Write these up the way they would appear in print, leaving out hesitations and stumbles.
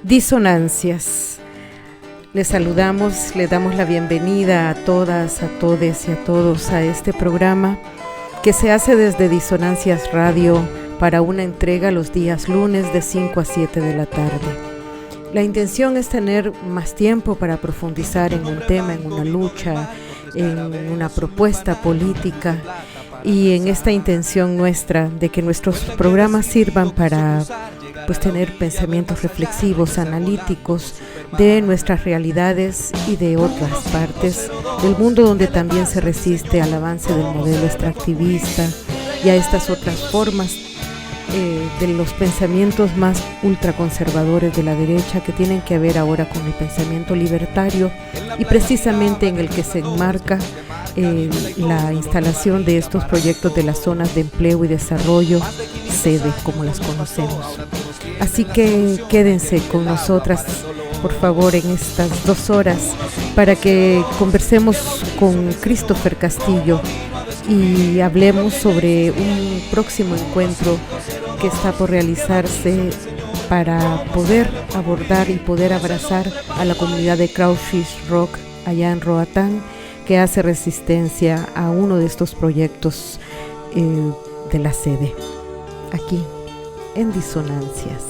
Disonancias. Les saludamos, les damos la bienvenida a todas, a todes y a todos a este programa que se hace desde Disonancias Radio para una entrega los días lunes de 5 a 7 de la tarde. La intención es tener más tiempo para profundizar en un tema, en una lucha, en una propuesta política y en esta intención nuestra de que nuestros programas sirvan para tener pensamientos reflexivos, analíticos de nuestras realidades y de otras partes del mundo donde también se resiste al avance del modelo extractivista y a estas otras formas de los pensamientos más ultraconservadores de la derecha que tienen que ver ahora con el pensamiento libertario y precisamente en el que se enmarca la instalación de estos proyectos de las zonas de empleo y desarrollo, sede como las conocemos. Así que quédense con nosotras, por favor, en estas 2 horas para que conversemos con Christopher Castillo y hablemos sobre un próximo encuentro que está por realizarse para poder abordar y poder abrazar a la comunidad de Crawfish Rock allá en Roatán, que hace resistencia a uno de estos proyectos de la sede, aquí en Disonancias.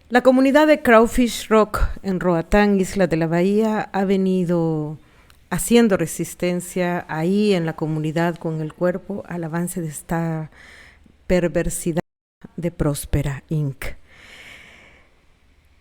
La comunidad de Crawfish Rock en Roatán, Isla de la Bahía, ha venido haciendo resistencia ahí en la comunidad con el cuerpo al avance de esta perversidad de Próspera Inc.,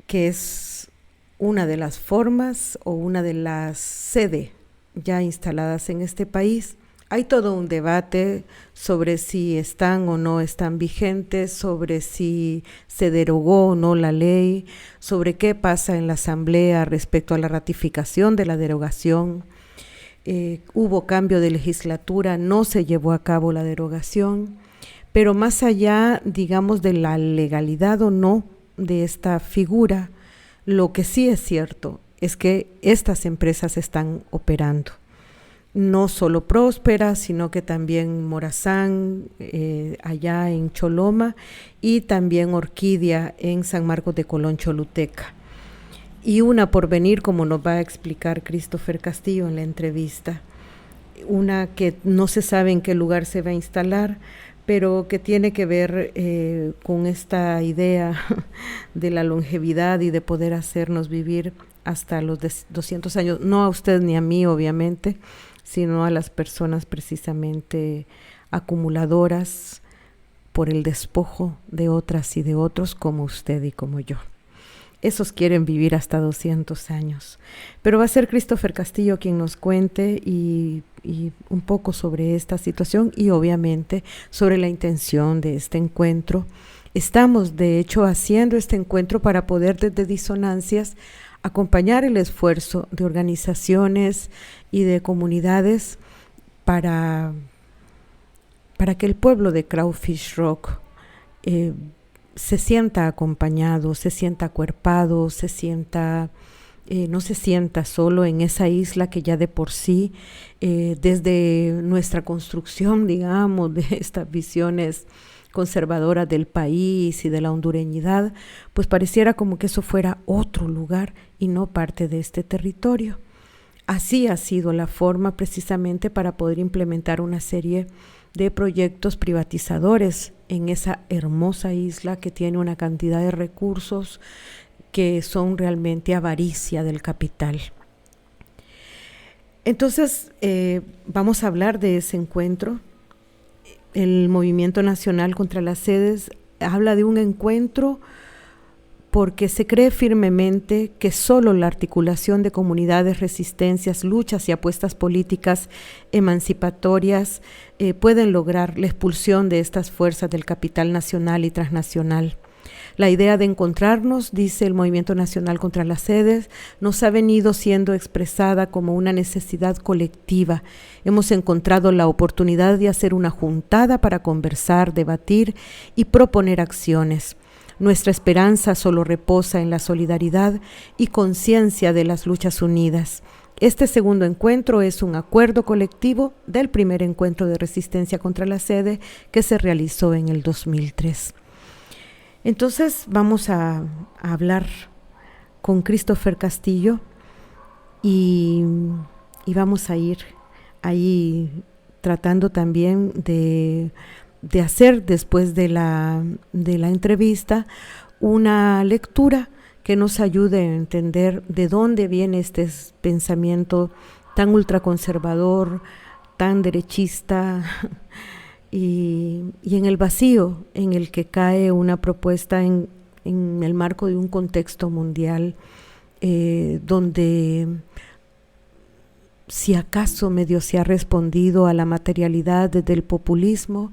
que es una de las formas o una de las sedes ya instaladas en este país. Hay todo un debate sobre si están o no están vigentes, sobre si se derogó o no la ley, sobre qué pasa en la Asamblea respecto a la ratificación de la derogación. Hubo cambio de legislatura, no se llevó a cabo la derogación, pero más allá, digamos, de la legalidad o no de esta figura, lo que sí es cierto es que estas empresas están operando. No solo Próspera, sino que también Morazán, allá en Choloma, y también Orquídea en San Marcos de Colón, Choluteca. Y una por venir, como nos va a explicar Christopher Castillo en la entrevista, una que no se sabe en qué lugar se va a instalar, pero que tiene que ver con esta idea de la longevidad y de poder hacernos vivir hasta los 200 años, no a usted ni a mí, obviamente, sino a las personas precisamente acumuladoras por el despojo de otras y de otros como usted y como yo. Esos quieren vivir hasta 200 años. Pero va a ser Christopher Castillo quien nos cuente y un poco sobre esta situación y obviamente sobre la intención de este encuentro. Estamos de hecho haciendo este encuentro para poder desde Disonancias acompañar el esfuerzo de organizaciones y de comunidades para que el pueblo de Crawfish Rock se sienta acompañado, se sienta acuerpado, no se sienta solo en esa isla que ya de por sí, desde nuestra construcción, digamos, de estas visiones conservadoras del país y de la hondureñidad, pues pareciera como que eso fuera otro lugar y no parte de este territorio. Así ha sido la forma precisamente para poder implementar una serie de proyectos privatizadores en esa hermosa isla que tiene una cantidad de recursos que son realmente avaricia del capital. Entonces, vamos a hablar de ese encuentro. El Movimiento Nacional contra las Sedes habla de un encuentro porque se cree firmemente que solo la articulación de comunidades, resistencias, luchas y apuestas políticas emancipatorias pueden lograr la expulsión de estas fuerzas del capital nacional y transnacional. La idea de encontrarnos, dice el Movimiento Nacional contra las Sedes, nos ha venido siendo expresada como una necesidad colectiva. Hemos encontrado la oportunidad de hacer una juntada para conversar, debatir y proponer acciones. Nuestra esperanza solo reposa en la solidaridad y conciencia de las luchas unidas. Este segundo encuentro es un acuerdo colectivo del primer encuentro de resistencia contra la sede que se realizó en el 2003. Entonces vamos a hablar con Christopher Castillo y vamos a ir ahí tratando también de hacer después de la entrevista una lectura que nos ayude a entender de dónde viene este pensamiento tan ultraconservador, tan derechista, y en el vacío en el que cae una propuesta en el marco de un contexto mundial donde si acaso medio se ha respondido a la materialidad desde el populismo,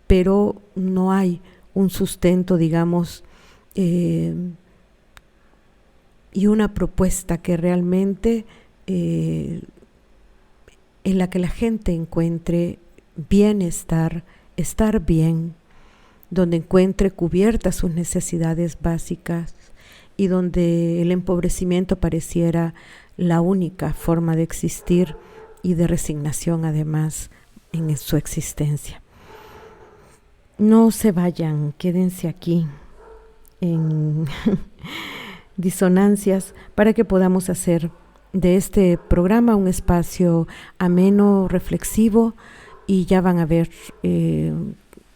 pero no hay un sustento, digamos, y una propuesta que realmente en la que la gente encuentre bienestar, estar bien, donde encuentre cubiertas sus necesidades básicas y donde el empobrecimiento pareciera la única forma de existir y de resignación además en su existencia. No se vayan, quédense aquí en Disonancias para que podamos hacer de este programa un espacio ameno, reflexivo, y ya van a ver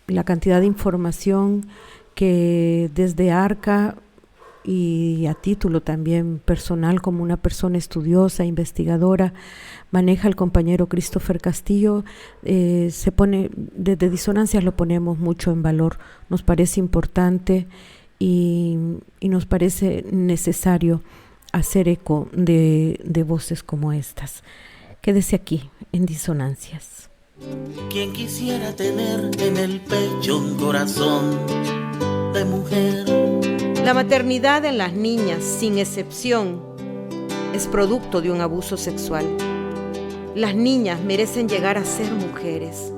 la cantidad de información que desde ARCA y a título también personal como una persona estudiosa, investigadora, maneja el compañero Christopher Castillo. Se pone, desde Disonancias lo ponemos mucho en valor, nos parece importante y nos parece necesario hacer eco de voces como estas. Quédese aquí en Disonancias. Quien quisiera tener en el pecho un corazón de mujer. La maternidad en las niñas, sin excepción, es producto de un abuso sexual. Las niñas merecen llegar a ser mujeres.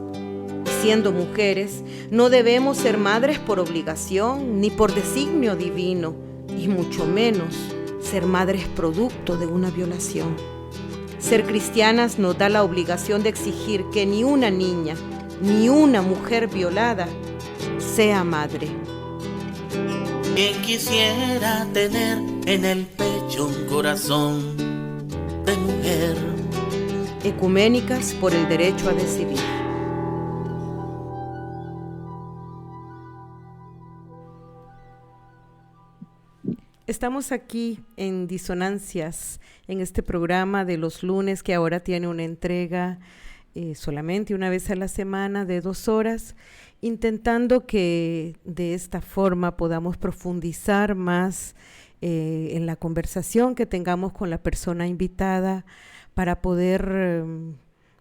Y siendo mujeres, no debemos ser madres por obligación ni por designio divino, y mucho menos ser madres producto de una violación. Ser cristianas nos da la obligación de exigir que ni una niña, ni una mujer violada sea madre. Quien quisiera tener en el pecho un corazón de mujer. Ecuménicas por el derecho a decidir. Estamos aquí en Disonancias, en este programa de los lunes que ahora tiene una entrega solamente una vez a la semana de 2 horas, intentando que de esta forma podamos profundizar más en la conversación que tengamos con la persona invitada para poder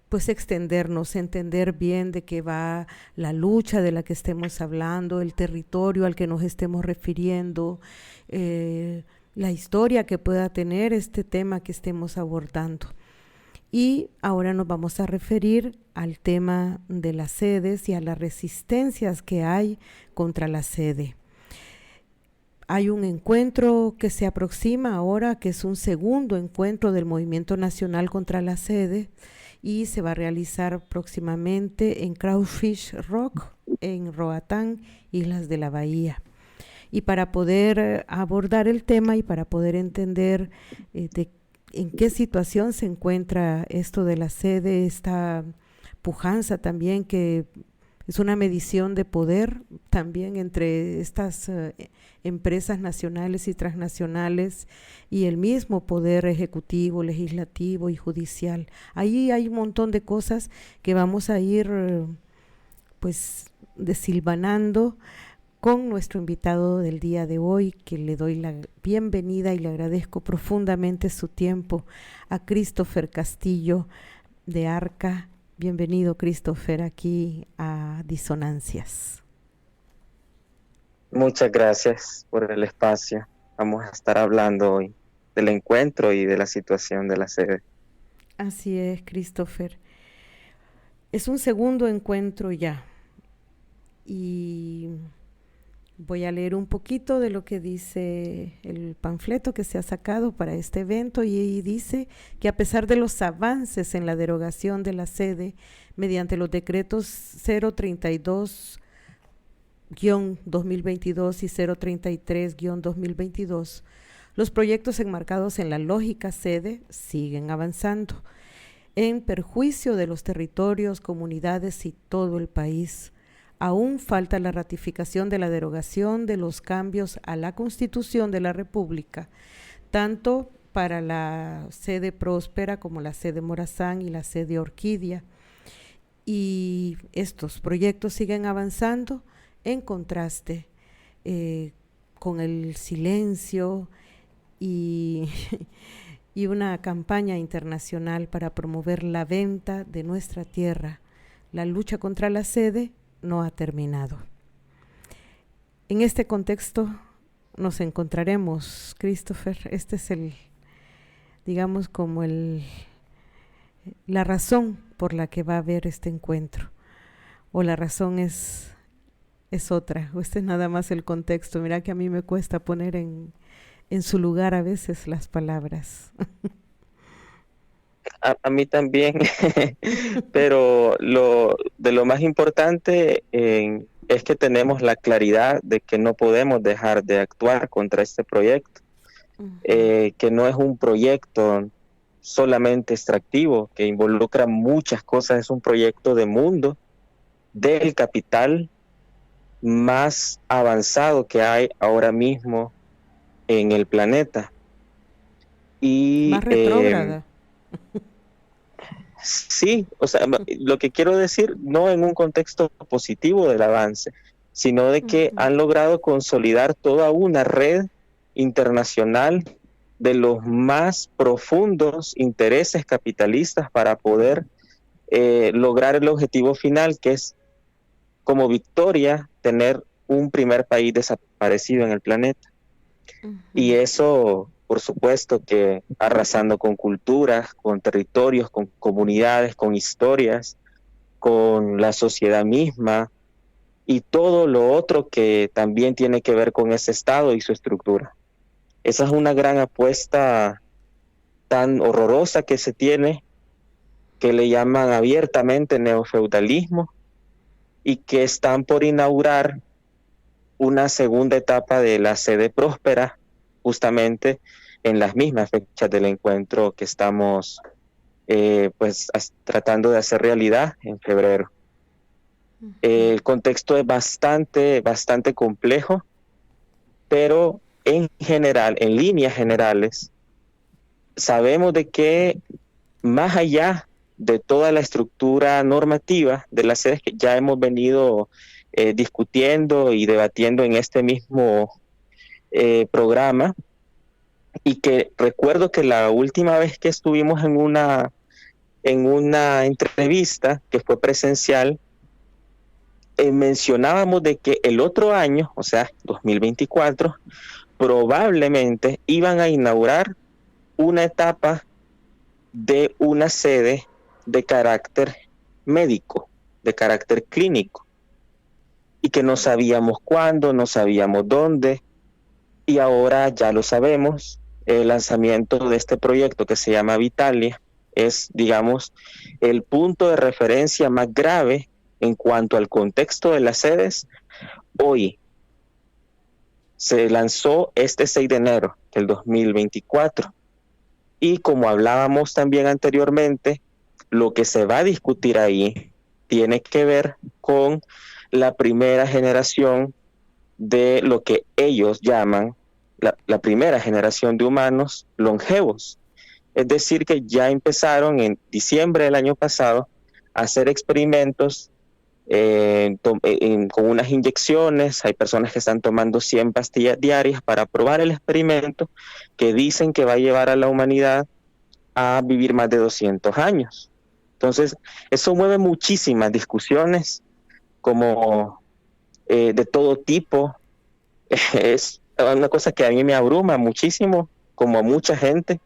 pues extendernos, entender bien de qué va la lucha de la que estemos hablando, el territorio al que nos estemos refiriendo, la historia que pueda tener este tema que estemos abordando. Y ahora nos vamos a referir al tema de las sedes y a las resistencias que hay contra la sede. Hay un encuentro que se aproxima ahora, que es un segundo encuentro del Movimiento Nacional contra la Sede, y se va a realizar próximamente en Crawfish Rock, en Roatán, Islas de la Bahía. Y para poder abordar el tema y para poder entender en qué situación se encuentra esto de la sede, esta pujanza también que es una medición de poder también entre estas empresas nacionales y transnacionales y el mismo poder ejecutivo, legislativo y judicial. Ahí hay un montón de cosas que vamos a ir pues desilvanando con nuestro invitado del día de hoy, que le doy la bienvenida y le agradezco profundamente su tiempo, a Christopher Castillo de Arca. Bienvenido, Christopher, aquí a Disonancias. Muchas gracias por el espacio. Vamos a estar hablando hoy del encuentro y de la situación de la sede. Así es, Christopher. Es un segundo encuentro ya. Y voy a leer un poquito de lo que dice el panfleto que se ha sacado para este evento, y dice que a pesar de los avances en la derogación de la sede mediante los decretos 032-2022 y 033-2022, los proyectos enmarcados en la lógica sede siguen avanzando en perjuicio de los territorios, comunidades y todo el país. Aún falta la ratificación de la derogación de los cambios a la Constitución de la República, tanto para la sede Próspera como la sede Morazán y la sede Orquídea. Y estos proyectos siguen avanzando en contraste con el silencio y una campaña internacional para promover la venta de nuestra tierra. La lucha contra la sede no ha terminado. En este contexto nos encontraremos, Christopher. Este es digamos, como la razón por la que va a haber este encuentro, o la razón es otra, o este es nada más el contexto. Mira que a mí me cuesta poner en su lugar a veces las palabras. A mí también, pero lo más importante es que tenemos la claridad de que no podemos dejar de actuar contra este proyecto, que no es un proyecto solamente extractivo, que involucra muchas cosas. Es un proyecto de mundo, del capital más avanzado que hay ahora mismo en el planeta. Y más retrógrada. Sí, o sea, lo que quiero decir, no en un contexto positivo del avance, sino de que han logrado consolidar toda una red internacional de los más profundos intereses capitalistas para poder lograr el objetivo final, que es, como victoria, tener un primer país desaparecido en el planeta. Y eso, por supuesto, que arrasando con culturas, con territorios, con comunidades, con historias, con la sociedad misma y todo lo otro que también tiene que ver con ese estado y su estructura. Esa es una gran apuesta tan horrorosa que se tiene, que le llaman abiertamente neofeudalismo, y que están por inaugurar una segunda etapa de la sede Próspera, justamente en las mismas fechas del encuentro que estamos tratando de hacer realidad en febrero. El contexto es bastante complejo, pero en general, en líneas generales, sabemos de que más allá de toda la estructura normativa de las sedes que ya hemos venido discutiendo y debatiendo en este mismo programa, y que recuerdo que la última vez que estuvimos en una entrevista que fue presencial, mencionábamos de que el otro año, o sea, 2024, probablemente iban a inaugurar una etapa de una sede de carácter médico, de carácter clínico, y que no sabíamos cuándo, no sabíamos dónde, y ahora ya lo sabemos. El lanzamiento de este proyecto, que se llama Vitalia, es, digamos, el punto de referencia más grave en cuanto al contexto de las sedes. Hoy se lanzó este 6 de enero del 2024, y como hablábamos también anteriormente, lo que se va a discutir ahí tiene que ver con la primera generación de lo que ellos llaman la primera generación de humanos longevos. Es decir, que ya empezaron en diciembre del año pasado a hacer experimentos con unas inyecciones. Hay personas que están tomando 100 pastillas diarias para probar el experimento que dicen que va a llevar a la humanidad a vivir más de 200 años. Entonces, eso mueve muchísimas discusiones como de todo tipo. Es una cosa que a mí me abruma muchísimo, como a mucha gente.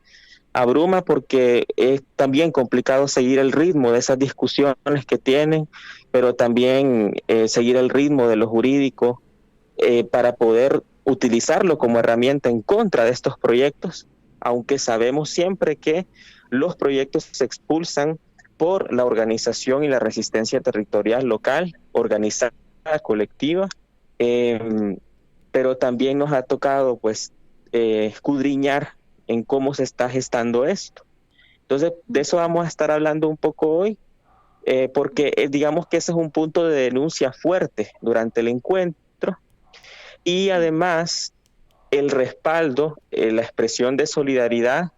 Abruma porque es también complicado seguir el ritmo de esas discusiones que tienen, pero también seguir el ritmo de lo jurídico para poder utilizarlo como herramienta en contra de estos proyectos, aunque sabemos siempre que los proyectos se expulsan por la organización y la resistencia territorial local, organizada, colectiva, pero también nos ha tocado pues escudriñar en cómo se está gestando esto. Entonces, de eso vamos a estar hablando un poco hoy, porque digamos que ese es un punto de denuncia fuerte durante el encuentro, y además el respaldo, la expresión de solidaridad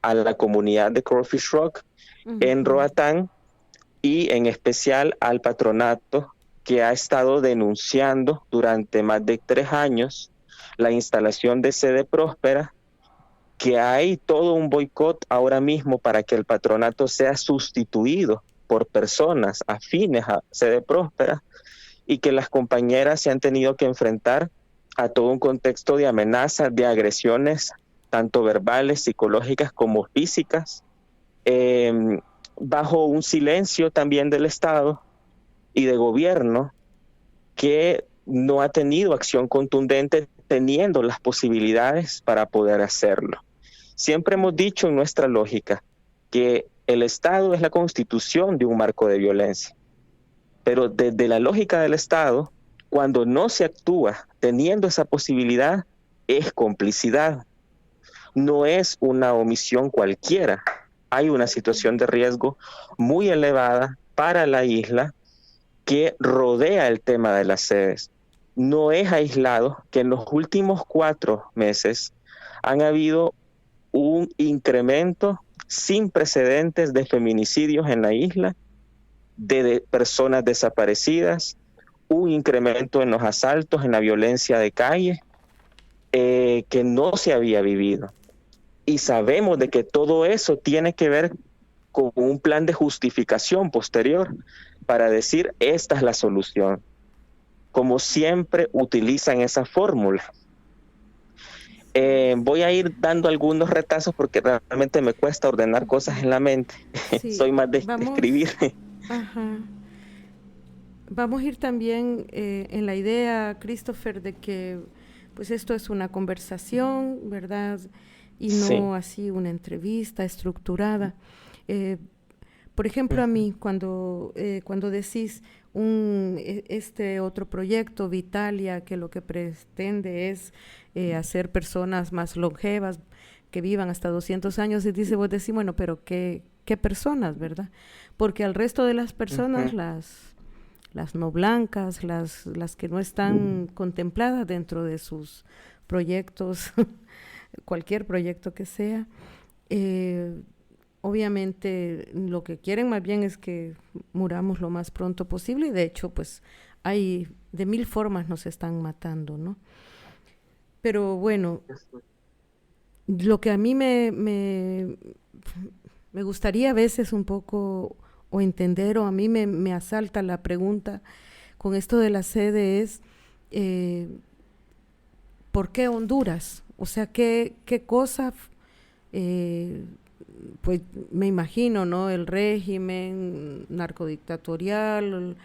a la comunidad de Crawfish Rock en Roatán, y en especial al patronato que ha estado denunciando durante más de 3 años la instalación de Sede Próspera, que hay todo un boicot ahora mismo para que el patronato sea sustituido por personas afines a Sede Próspera, y que las compañeras se han tenido que enfrentar a todo un contexto de amenazas, de agresiones, tanto verbales, psicológicas como físicas, bajo un silencio también del Estado y de gobierno que no ha tenido acción contundente, teniendo las posibilidades para poder hacerlo. Siempre hemos dicho en nuestra lógica que el Estado es la constitución de un marco de violencia, pero desde la lógica del Estado, cuando no se actúa teniendo esa posibilidad, es complicidad, no es una omisión cualquiera. Hay una situación de riesgo muy elevada para la isla que rodea el tema de las sedes. No es aislado que en los últimos 4 meses han habido un incremento sin precedentes de feminicidios en la isla, de personas desaparecidas, un incremento en los asaltos, en la violencia de calle, que no se había vivido. Y sabemos de que todo eso tiene que ver con un plan de justificación posterior para decir esta es la solución. Como siempre utilizan esa fórmula. Voy a ir dando algunos retazos porque realmente me cuesta ordenar cosas en la mente. Sí, soy más de escribir. Ajá. Vamos a ir también en la idea, Christopher, de que pues esto es una conversación, ¿verdad? Y no así una entrevista estructurada. Por ejemplo, a mí, cuando decís este otro proyecto, Vitalia, que lo que pretende es hacer personas más longevas, que vivan hasta 200 años, y vos decís, bueno, pero ¿qué personas, verdad? Porque al resto de las personas, las no blancas, las que no están contempladas dentro de sus proyectos, cualquier proyecto que sea, obviamente lo que quieren más bien es que muramos lo más pronto posible, y de hecho pues hay de 1000 formas nos están matando, ¿no? Pero bueno, lo que a mí me gustaría a veces un poco o entender, o a mí me asalta la pregunta con esto de la sede es ¿por qué Honduras? O sea, ¿qué cosa pues me imagino, ¿no? El régimen narcodictatorial,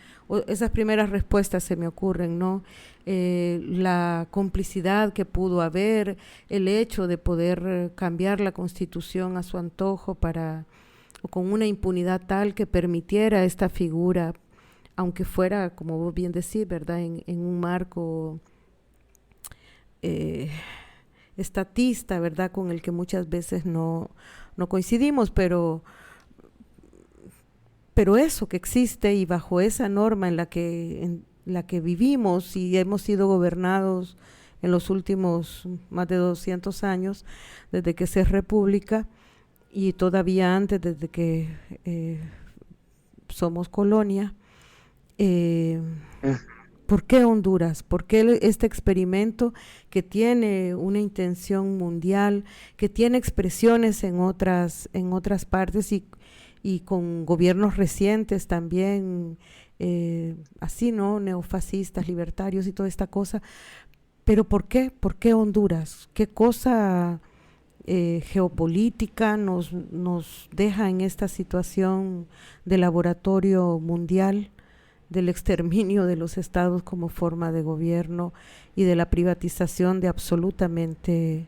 esas primeras respuestas se me ocurren, ¿no? La complicidad que pudo haber, el hecho de poder cambiar la Constitución a su antojo o con una impunidad tal que permitiera esta figura, aunque fuera, como vos bien decís, ¿verdad?, en un marco estatista, ¿verdad?, con el que muchas veces no coincidimos, pero eso que existe, y bajo esa norma en la que vivimos y hemos sido gobernados en los últimos más de 200 años, desde que se es república, y todavía antes, desde que somos colonia, Eh, ¿Por qué Honduras? ¿Por qué este experimento que tiene una intención mundial, que tiene expresiones en otras partes y con gobiernos recientes también, así, ¿no? Neofascistas, libertarios y toda esta cosa? Pero ¿por qué? ¿Por qué Honduras? ¿Qué cosa geopolítica nos deja en esta situación de laboratorio mundial, del exterminio de los estados como forma de gobierno y de la privatización de absolutamente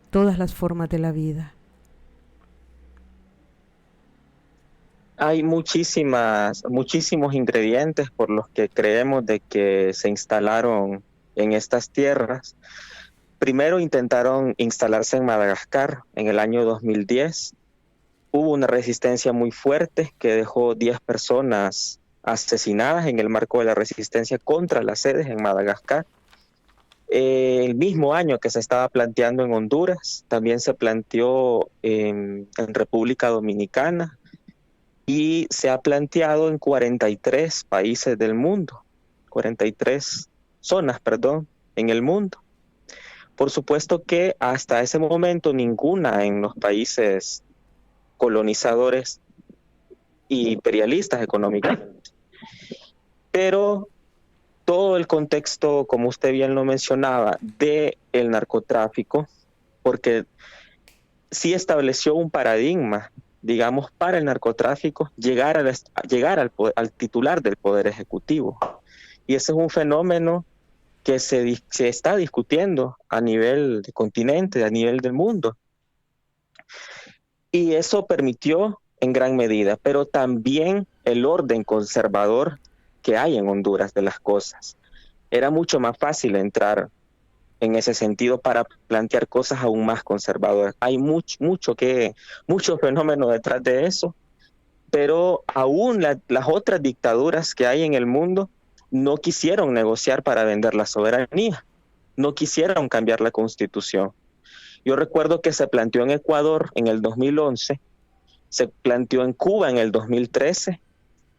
todas las formas de la vida? Hay muchísimos ingredientes por los que creemos de que se instalaron en estas tierras. Primero intentaron instalarse en Madagascar en el año 2010. Hubo una resistencia muy fuerte que dejó 10 personas asesinadas en el marco de la resistencia contra las sedes en Madagascar. El mismo año que se estaba planteando en Honduras, también se planteó en República Dominicana y se ha planteado en 43 países del mundo, 43 zonas, en el mundo. Por supuesto que hasta ese momento ninguna en los países colonizadores e imperialistas económicamente. Pero todo el contexto, como usted bien lo mencionaba, del narcotráfico, porque sí estableció un paradigma, digamos, para el narcotráfico, llegar al titular del Poder Ejecutivo. Y ese es un fenómeno que se está discutiendo a nivel de continente, a nivel del mundo. Y eso permitió en gran medida, pero también el orden conservador que hay en Honduras de las cosas. Era mucho más fácil entrar en ese sentido para plantear cosas aún más conservadoras. Hay mucho fenómeno detrás de eso, pero aún las otras dictaduras que hay en el mundo no quisieron negociar para vender la soberanía, no quisieron cambiar la constitución. Yo recuerdo que se planteó en Ecuador en el 2011, se planteó en Cuba en el 2013,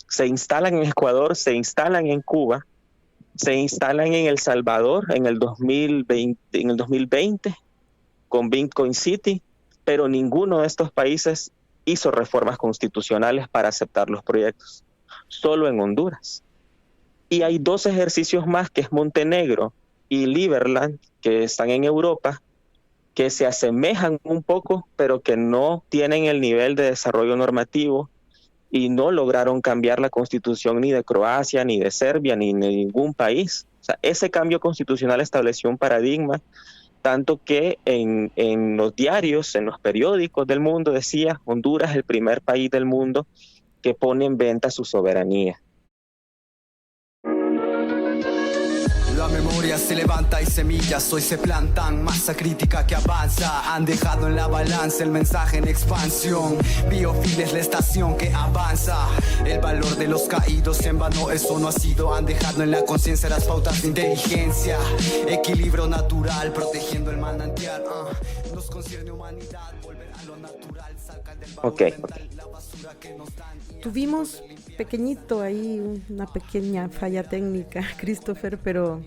se instalan en Ecuador, se instalan en Cuba, se instalan en El Salvador en el 2020 con Bitcoin City, pero ninguno de estos países hizo reformas constitucionales para aceptar los proyectos, solo en Honduras. Y hay 2 ejercicios más, que es Montenegro y Liberland, que están en Europa, que se asemejan un poco, pero que no tienen el nivel de desarrollo normativo y no lograron cambiar la constitución ni de Croacia, ni de Serbia, ni de ningún país. O sea, ese cambio constitucional estableció un paradigma, tanto que en los diarios, en los periódicos del mundo decía: Honduras es el primer país del mundo que pone en venta su soberanía. La memoria se levanta y semillas hoy se plantan, masa crítica que avanza, han dejado en la balanza el mensaje en expansión. Biofil es la estación que avanza, el valor de los caídos en vano eso no ha sido, han dejado en la conciencia las pautas de inteligencia, equilibrio natural, protegiendo el manantial, nos concierne humanidad, volver a lo natural, sacar del baúl mental la basura que nos dan. Tuvimos pequeñito ahí una pequeña falla técnica, Christopher, pero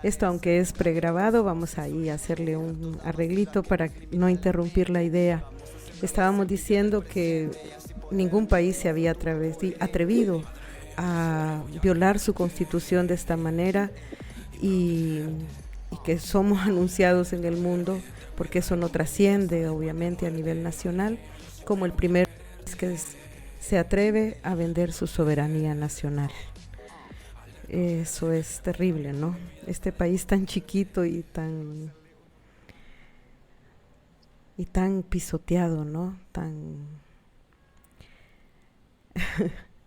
esto, aunque es pregrabado, vamos ahí a hacerle un arreglito para no interrumpir la idea. Estábamos diciendo que ningún país se había atrevido a violar su constitución de esta manera y que somos anunciados en el mundo, porque eso no trasciende obviamente a nivel nacional, como el primer país que se atreve a vender su soberanía nacional. Eso es terrible, ¿no? Este país tan chiquito y tan pisoteado, ¿no?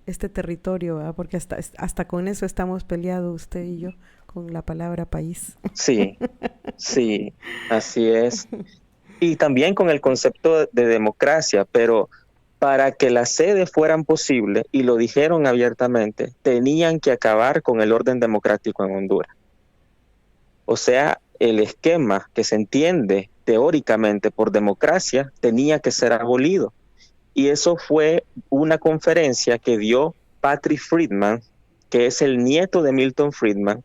Este territorio, ¿verdad? Porque hasta con eso estamos peleados usted y yo, con la palabra país. Sí, así es. Y también con el concepto de democracia, pero para que las sedes fueran posibles, y lo dijeron abiertamente, tenían que acabar con el orden democrático en Honduras. O sea, el esquema que se entiende teóricamente por democracia tenía que ser abolido. Y eso fue una conferencia que dio Patrick Friedman, que es el nieto de Milton Friedman,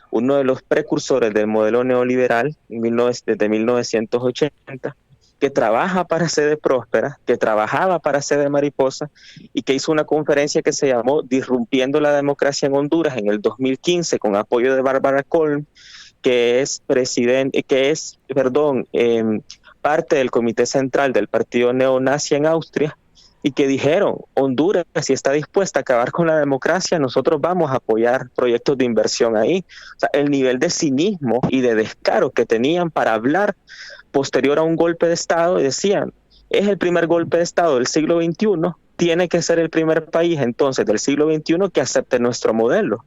uno de los precursores del modelo neoliberal desde 1980, que trabaja para Sede Próspera, que trabajaba para Sede Mariposa y que hizo una conferencia que se llamó Disrumpiendo la Democracia en Honduras en el 2015 con apoyo de Bárbara Kolm, que es parte del Comité Central del Partido Neonazi en Austria, y que dijeron: Honduras, si está dispuesta a acabar con la democracia, nosotros vamos a apoyar proyectos de inversión ahí. O sea, el nivel de cinismo y de descaro que tenían para hablar posterior a un golpe de Estado, y decían: es el primer golpe de Estado del siglo XXI, tiene que ser el primer país entonces del siglo XXI que acepte nuestro modelo.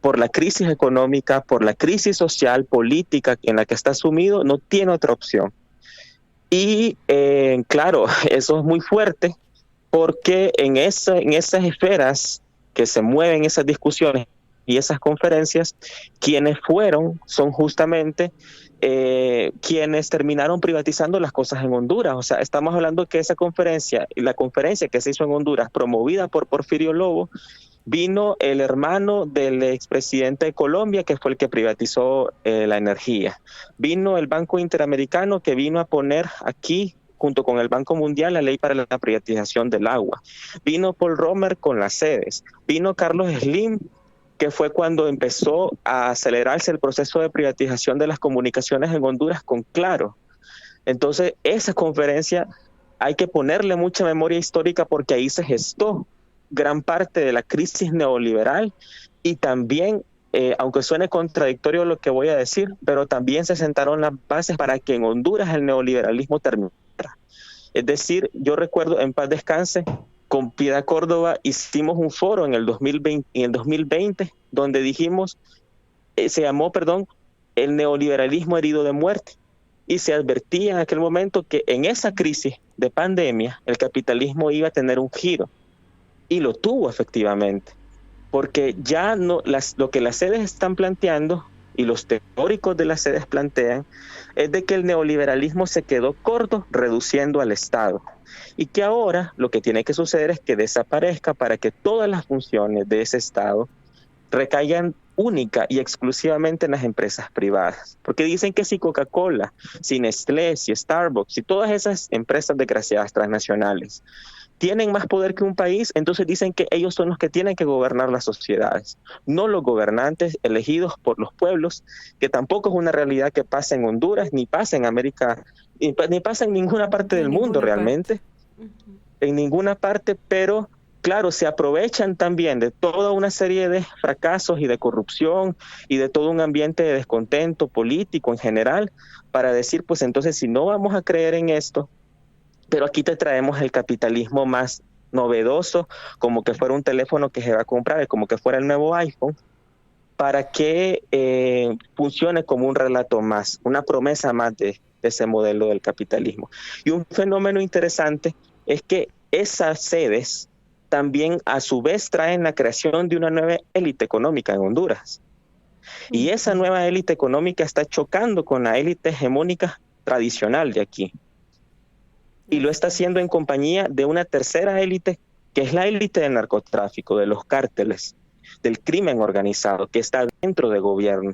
Por la crisis económica, por la crisis social, política en la que está sumido, no tiene otra opción. Y claro, eso es muy fuerte, porque en esas esferas que se mueven esas discusiones y esas conferencias, quienes son justamente quienes terminaron privatizando las cosas en Honduras. O sea, estamos hablando que la conferencia que se hizo en Honduras, promovida por Porfirio Lobo, vino el hermano del expresidente de Colombia, que fue el que privatizó la energía. Vino el Banco Interamericano, que vino a poner aquí, junto con el Banco Mundial, la ley para la privatización del agua. Vino Paul Romer con las sedes. Vino Carlos Slim, que fue cuando empezó a acelerarse el proceso de privatización de las comunicaciones en Honduras con Claro. Entonces, esa conferencia hay que ponerle mucha memoria histórica, porque ahí se gestó gran parte de la crisis neoliberal, y también, aunque suene contradictorio lo que voy a decir, pero también se sentaron las bases para que en Honduras el neoliberalismo terminara. Es decir, yo recuerdo, en paz descanse, con Piedad Córdoba hicimos un foro en el 2020 donde dijimos, se llamó, el neoliberalismo herido de muerte, y se advertía en aquel momento que en esa crisis de pandemia el capitalismo iba a tener un giro, y lo tuvo efectivamente, porque ya no lo que las sedes están planteando y los teóricos de las sedes plantean es de que el neoliberalismo se quedó corto reduciendo al Estado, y que ahora lo que tiene que suceder es que desaparezca para que todas las funciones de ese Estado recaigan única y exclusivamente en las empresas privadas. Porque dicen que si Coca-Cola, si Nestlé, si Starbucks, si todas esas empresas desgraciadas transnacionales tienen más poder que un país, entonces dicen que ellos son los que tienen que gobernar las sociedades, no los gobernantes elegidos por los pueblos, que tampoco es una realidad que pasa en Honduras, ni pasa en América, ni pasa en ninguna parte del mundo realmente, en ninguna parte, pero claro, se aprovechan también de toda una serie de fracasos y de corrupción y de todo un ambiente de descontento político en general, para decir, pues entonces, si no vamos a creer en esto, pero aquí te traemos el capitalismo más novedoso, como que fuera un teléfono que se va a comprar, como que fuera el nuevo iPhone, para que funcione como un relato más, una promesa más de ese modelo del capitalismo. Y un fenómeno interesante es que esas sedes también a su vez traen la creación de una nueva élite económica en Honduras. Y esa nueva élite económica está chocando con la élite hegemónica tradicional de aquí. Y lo está haciendo en compañía de una tercera élite, que es la élite del narcotráfico, de los cárteles, del crimen organizado, que está dentro del gobierno.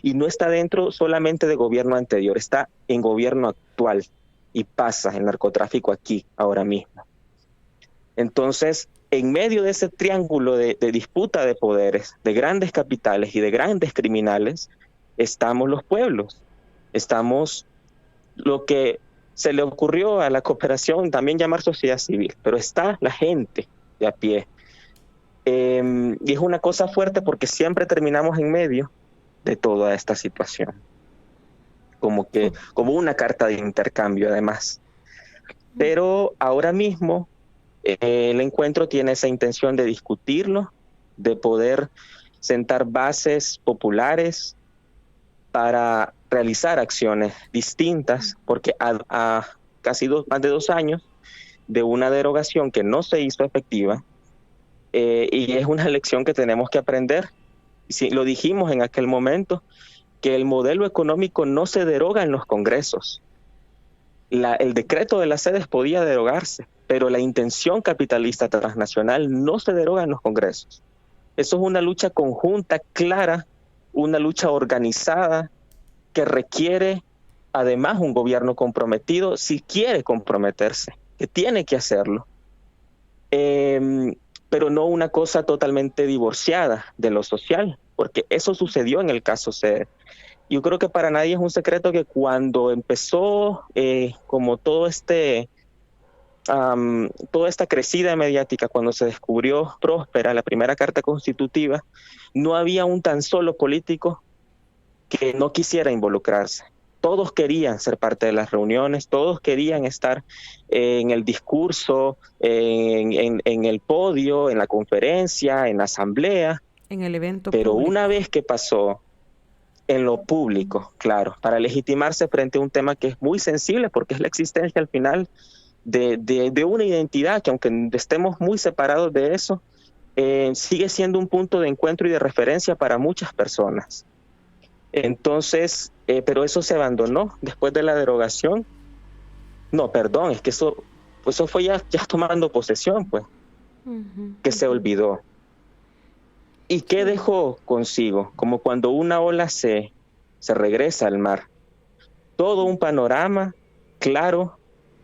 Y no está dentro solamente de gobierno anterior, está en gobierno actual. Y pasa el narcotráfico aquí, ahora mismo. Entonces, en medio de ese triángulo de disputa de poderes, de grandes capitales y de grandes criminales, estamos los pueblos. Estamos lo que se le ocurrió a la cooperación también llamar sociedad civil, pero está la gente de a pie. Y es una cosa fuerte porque siempre terminamos en medio de toda esta situación. Como una carta de intercambio además. Pero ahora mismo el encuentro tiene esa intención de discutirlo, de poder sentar bases populares para realizar acciones distintas, porque a casi más de 2 años de una derogación que no se hizo efectiva, y es una lección que tenemos que aprender. Sí, lo dijimos en aquel momento, que el modelo económico no se deroga en los congresos. El decreto de las sedes podía derogarse, pero la intención capitalista transnacional no se deroga en los congresos. Eso es una lucha conjunta, clara, una lucha organizada que requiere además un gobierno comprometido si quiere comprometerse, que tiene que hacerlo. Pero no una cosa totalmente divorciada de lo social, porque eso sucedió en el caso CEDE. Yo creo que para nadie es un secreto que cuando empezó como toda esta crecida mediática, cuando se descubrió Próspera, la primera carta constitutiva, no había un tan solo político que no quisiera involucrarse. Todos querían ser parte de las reuniones, todos querían estar en el discurso, en el podio, en la conferencia, en la asamblea. En el evento Pero público. una vez que pasó en lo público, claro, para legitimarse frente a un tema que es muy sensible, porque es la existencia al final de una identidad que, aunque estemos muy separados de eso, sigue siendo un punto de encuentro y de referencia para muchas personas. Entonces, pero eso se abandonó después de la derogación. No, perdón, es que eso fue ya tomando posesión, pues, que se olvidó. ¿Y qué dejó consigo? Como cuando una ola se regresa al mar. Todo un panorama claro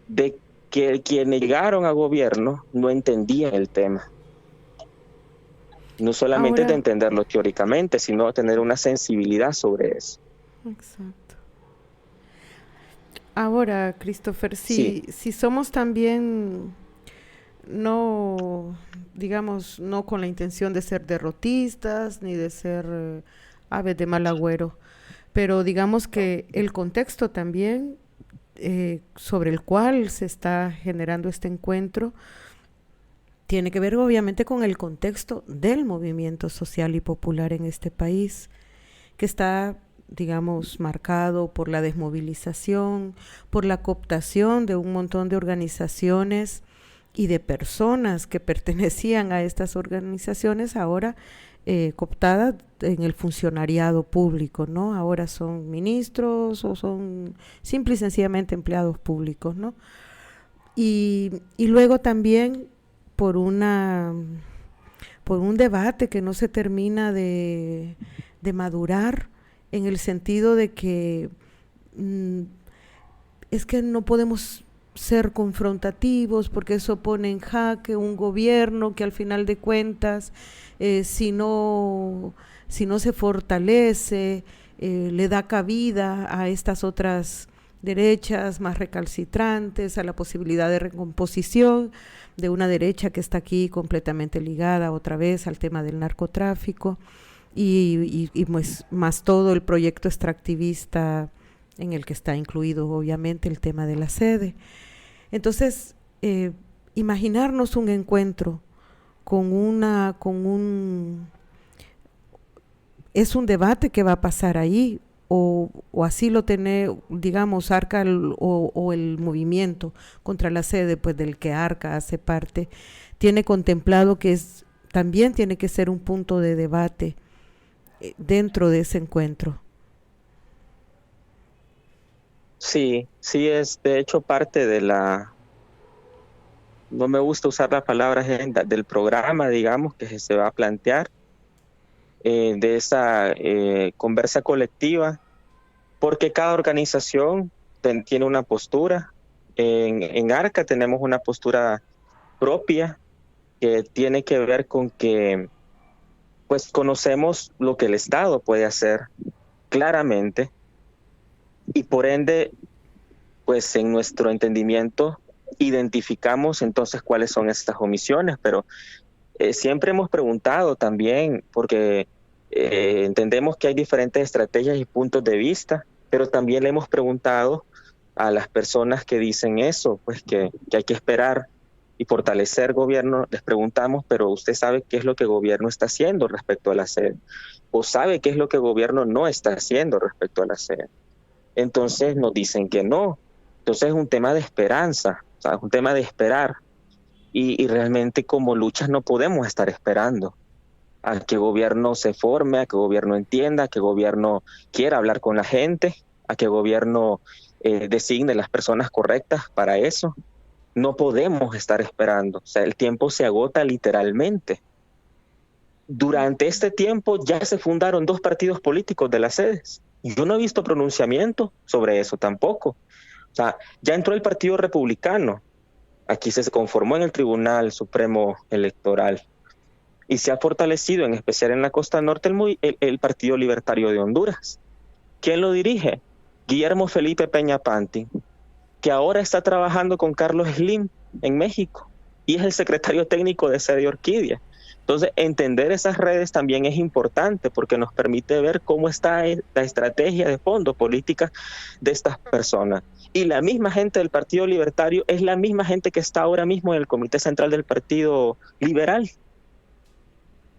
de que quienes llegaron a gobierno no entendían el tema. No solamente Ahora, de entenderlo teóricamente, sino tener una sensibilidad sobre eso. exacto. Ahora, Christopher, Sí. si somos también, no, digamos, no con la intención de ser derrotistas ni de ser aves de mal agüero, pero digamos que el contexto también sobre el cual se está generando este encuentro tiene que ver obviamente con el contexto del movimiento social y popular en este país, que está, digamos, marcado por la desmovilización, por la cooptación de un montón de organizaciones y de personas que pertenecían a estas organizaciones, ahora cooptadas en el funcionariado público, ¿no? Ahora son ministros o son simple y sencillamente empleados públicos, ¿no? Y luego también por un debate que no se termina de madurar, en el sentido de que es que no podemos ser confrontativos porque eso pone en jaque un gobierno que al final de cuentas si no se fortalece, le da cabida a estas otras derechas más recalcitrantes, a la posibilidad de recomposición de una derecha que está aquí completamente ligada otra vez al tema del narcotráfico y pues, más todo el proyecto extractivista en el que está incluido obviamente el tema de la sede. Entonces, imaginarnos un encuentro es un debate que va a pasar ahí, o así lo tiene, digamos, Arca o el movimiento contra la sede, pues del que Arca hace parte, tiene contemplado que también tiene que ser un punto de debate dentro de ese encuentro. Sí, es de hecho parte de no me gusta usar la palabra agenda, del programa, digamos, que se va a plantear, de esa conversa colectiva, porque cada organización tiene una postura. En Arca tenemos una postura propia que tiene que ver con que pues conocemos lo que el Estado puede hacer claramente y por ende pues en nuestro entendimiento identificamos entonces cuáles son estas omisiones, pero siempre hemos preguntado también, porque entendemos que hay diferentes estrategias y puntos de vista, pero también le hemos preguntado a las personas que dicen eso, pues que hay que esperar y fortalecer gobierno. Les preguntamos, pero usted sabe qué es lo que el gobierno está haciendo respecto a la sede, o sabe qué es lo que el gobierno no está haciendo respecto a la sede. Entonces nos dicen que no. Entonces es un tema de esperanza, o sea, es un tema de esperar. Y realmente como luchas no podemos estar esperando a que el gobierno se forme, a que el gobierno entienda, a que el gobierno quiera hablar con la gente, a que el gobierno designe las personas correctas para eso. No podemos estar esperando, o sea, el tiempo se agota literalmente. Durante este tiempo ya se fundaron 2 partidos políticos de las sedes. Y yo no he visto pronunciamiento sobre eso tampoco. O sea, ya entró el Partido Republicano. Aquí se conformó en el Tribunal Supremo Electoral. Y se ha fortalecido, en especial en la costa norte, el Partido Libertario de Honduras. ¿Quién lo dirige? Guillermo Felipe Peña Pantin, que ahora está trabajando con Carlos Slim en México y es el secretario técnico de Sede Orquídea. Entonces, entender esas redes también es importante porque nos permite ver cómo está la estrategia de fondo política de estas personas. Y la misma gente del Partido Libertario es la misma gente que está ahora mismo en el Comité Central del Partido Liberal.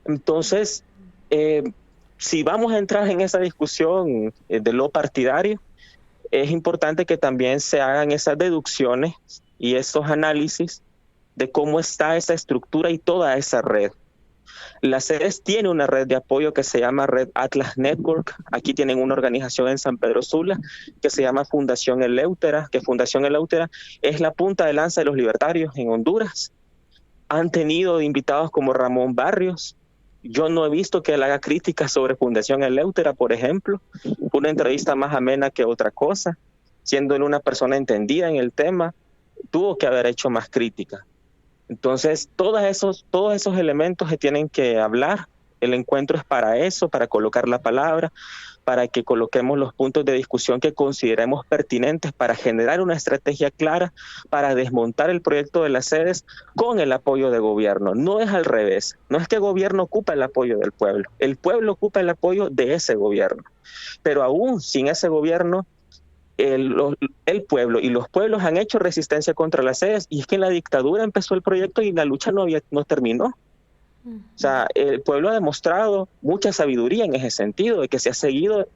Entonces, si vamos a entrar en esa discusión de lo partidario, es importante que también se hagan esas deducciones y esos análisis de cómo está esa estructura y toda esa red. La CEDES tiene una red de apoyo que se llama Red Atlas Network. Aquí tienen una organización en San Pedro Sula que se llama Fundación Eleutera, que Fundación Eleutera es la punta de lanza de los libertarios en Honduras. Han tenido invitados como Ramón Barrios. Yo no he visto que él haga críticas sobre Fundación Eleutera, por ejemplo. Una entrevista más amena que otra cosa. Siendo él una persona entendida en el tema, tuvo que haber hecho más críticas. Entonces, todos esos elementos se tienen que hablar. El encuentro es para eso, para colocar la palabra, para que coloquemos los puntos de discusión que consideremos pertinentes para generar una estrategia clara, para desmontar el proyecto de las sedes con el apoyo de gobierno. No es al revés, no es que el gobierno ocupa el apoyo del pueblo, el pueblo ocupa el apoyo de ese gobierno. Pero aún sin ese gobierno, el pueblo y los pueblos han hecho resistencia contra las sedes, y es que en la dictadura empezó el proyecto y la lucha no terminó. O sea, el pueblo ha demostrado mucha sabiduría en ese sentido, de que se ha seguido,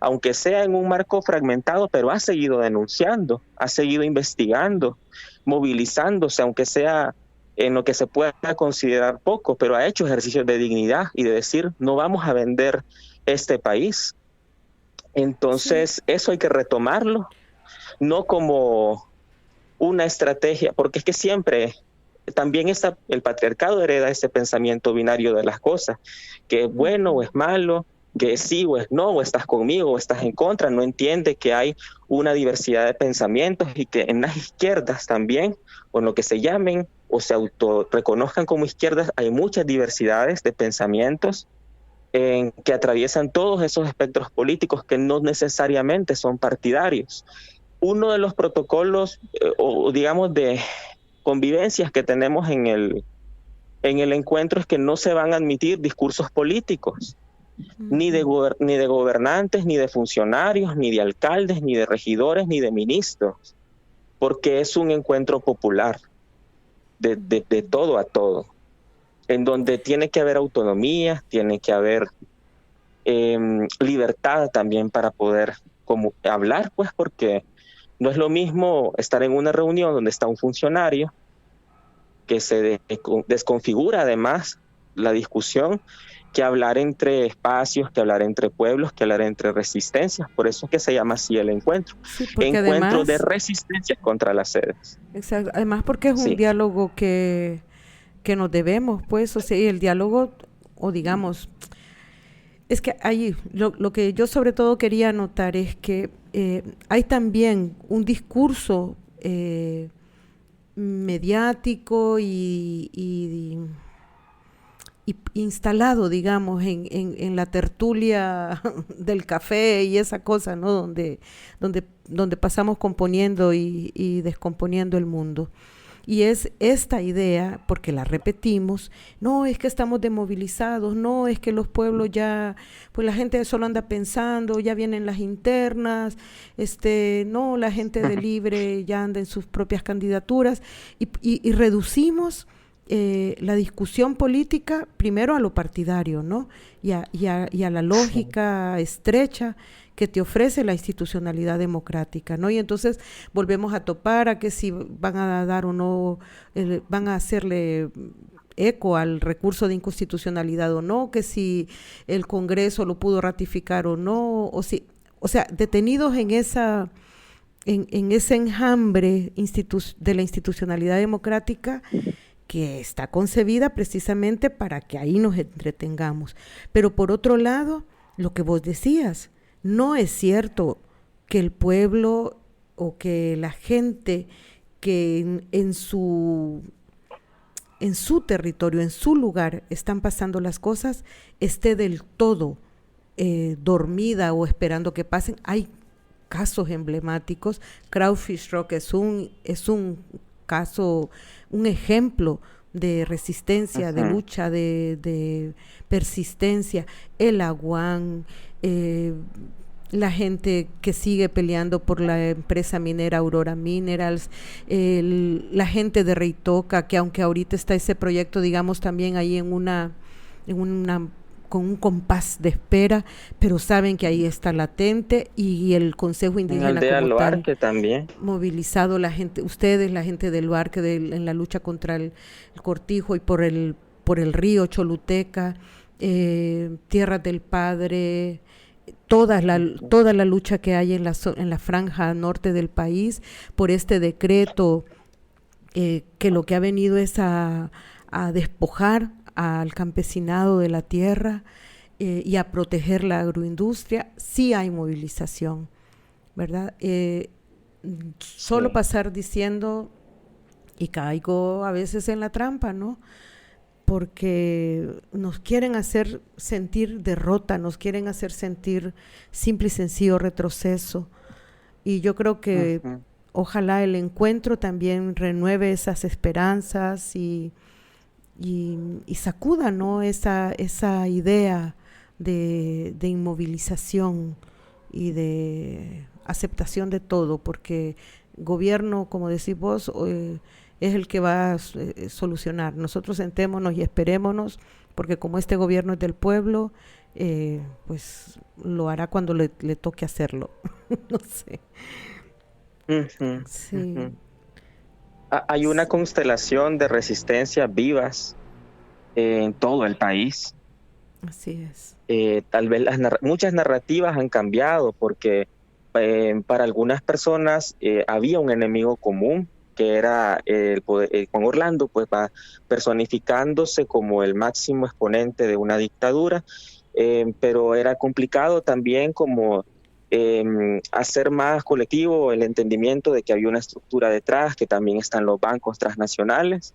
aunque sea en un marco fragmentado, pero ha seguido denunciando, ha seguido investigando, movilizándose, aunque sea en lo que se pueda considerar poco, pero ha hecho ejercicios de dignidad y de decir, no vamos a vender este país. Entonces, eso hay que retomarlo, no como una estrategia, porque es que siempre también el patriarcado hereda ese pensamiento binario de las cosas, que es bueno o es malo, que es sí o es no, o estás conmigo o estás en contra. No entiende que hay una diversidad de pensamientos y que en las izquierdas también, o en lo que se llamen o se autorreconozcan como izquierdas, hay muchas diversidades de pensamientos que atraviesan todos esos espectros políticos que no necesariamente son partidarios. Uno de los protocolos, o digamos de convivencias que tenemos en el encuentro, es que no se van a admitir discursos políticos, ni de gobernantes, ni de funcionarios, ni de alcaldes, ni de regidores, ni de ministros, porque es un encuentro popular, de todo a todo, en donde tiene que haber autonomía, tiene que haber libertad también para poder hablar, pues, porque no es lo mismo estar en una reunión donde está un funcionario que se desconfigura además la discusión, que hablar entre espacios, que hablar entre pueblos, que hablar entre resistencias. Por eso es que se llama así el encuentro. Sí, encuentro además, de resistencias contra las sedes. Exacto. Además porque es un diálogo que nos debemos, pues, o sea, y el diálogo, o digamos, es que ahí lo que yo sobre todo quería anotar es que hay también un discurso mediático y instalado, digamos, en la tertulia del café y esa cosa, ¿no? Donde pasamos componiendo y descomponiendo el mundo. Y es esta idea, porque la repetimos, no es que estamos demovilizados, no es que los pueblos ya, pues la gente solo anda pensando, ya vienen las internas, no, la gente de Libre ya anda en sus propias candidaturas, y reducimos la discusión política primero a lo partidario, ¿no? Y a la lógica estrecha que te ofrece la institucionalidad democrática, ¿no? Y entonces volvemos a topar a que si van a dar o no, van a hacerle eco al recurso de inconstitucionalidad o no, que si el Congreso lo pudo ratificar o no, o sea, detenidos en ese enjambre de la institucionalidad democrática que está concebida precisamente para que ahí nos entretengamos. Pero por otro lado, lo que vos decías, no es cierto que el pueblo o que la gente que en su territorio, en su lugar están pasando las cosas, esté del todo dormida o esperando que pasen. Hay casos emblemáticos. Crawfish Rock es un caso, un ejemplo de resistencia, de lucha, de persistencia. El Aguán, la gente que sigue peleando por la empresa minera Aurora Minerals, la gente de Reitoca, que aunque ahorita está ese proyecto, digamos, también ahí con un compás de espera, pero saben que ahí está latente, y el Consejo Indígena en Aldea como Luarque tal, también movilizado la gente, ustedes, la gente del Luarque, en la lucha contra el cortijo y por el río Choluteca, Tierras del Padre, toda la lucha que hay en la franja norte del país por este decreto que lo que ha venido es a despojar al campesinado de la tierra y a proteger la agroindustria. Sí hay movilización, ¿verdad? Solo Sí. pasar diciendo, y caigo a veces en la trampa, ¿no? Porque nos quieren hacer sentir derrota, nos quieren hacer sentir simple y sencillo retroceso. Y yo creo que ojalá el encuentro también renueve esas esperanzas y sacuda, ¿no?, esa idea de inmovilización y de aceptación de todo, porque gobierno, como decís vos, es el que va a solucionar. Nosotros sentémonos y esperémonos, porque como este gobierno es del pueblo, pues lo hará cuando le toque hacerlo. No sé. Sí. Hay una constelación de resistencia vivas en todo el país. Así es. Tal vez muchas narrativas han cambiado porque para algunas personas había un enemigo común que era el poder. Juan Orlando pues va personificándose como el máximo exponente de una dictadura, pero era complicado también como hacer más colectivo el entendimiento de que había una estructura detrás, que también están los bancos transnacionales,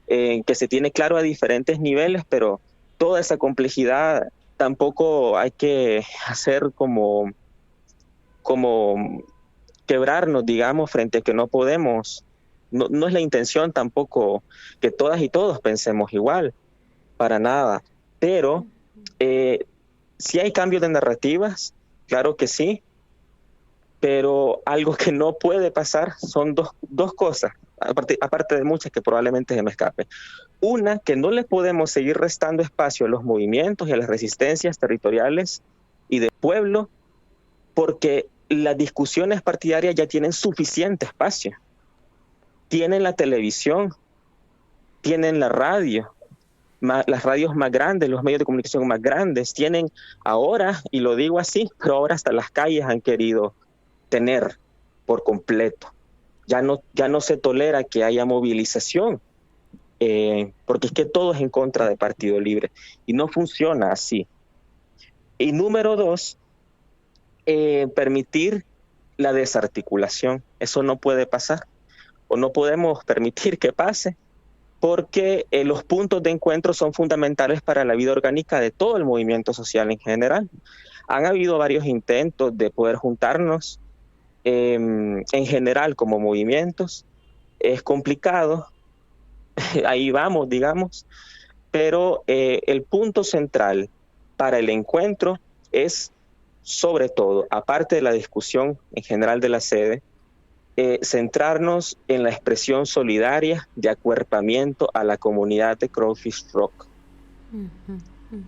que se tiene claro a diferentes niveles, pero toda esa complejidad tampoco hay que hacer como quebrarnos, digamos, frente a que no podemos. No es la intención tampoco que todas y todos pensemos igual, para nada, pero si hay cambios de narrativas, claro que sí, pero algo que no puede pasar son dos cosas, aparte de muchas que probablemente se me escapen. Una, que no le podemos seguir restando espacio a los movimientos y a las resistencias territoriales y de pueblo, porque las discusiones partidarias ya tienen suficiente espacio. Tienen la televisión, tienen la radio, las radios más grandes, los medios de comunicación más grandes, tienen ahora, y lo digo así, pero ahora hasta las calles han querido tener por completo. Ya no se tolera que haya movilización, porque es que todo es en contra de Partido Libre, y no funciona así. Y número 2, permitir la desarticulación. Eso no puede pasar, o no podemos permitir que pase, porque los puntos de encuentro son fundamentales para la vida orgánica de todo el movimiento social en general. Han habido varios intentos de poder juntarnos en general como movimientos. Es complicado, ahí vamos, digamos, pero el punto central para el encuentro es, sobre todo, aparte de la discusión en general de la sede, centrarnos en la expresión solidaria de acuerpamiento a la comunidad de Crawfish Rock.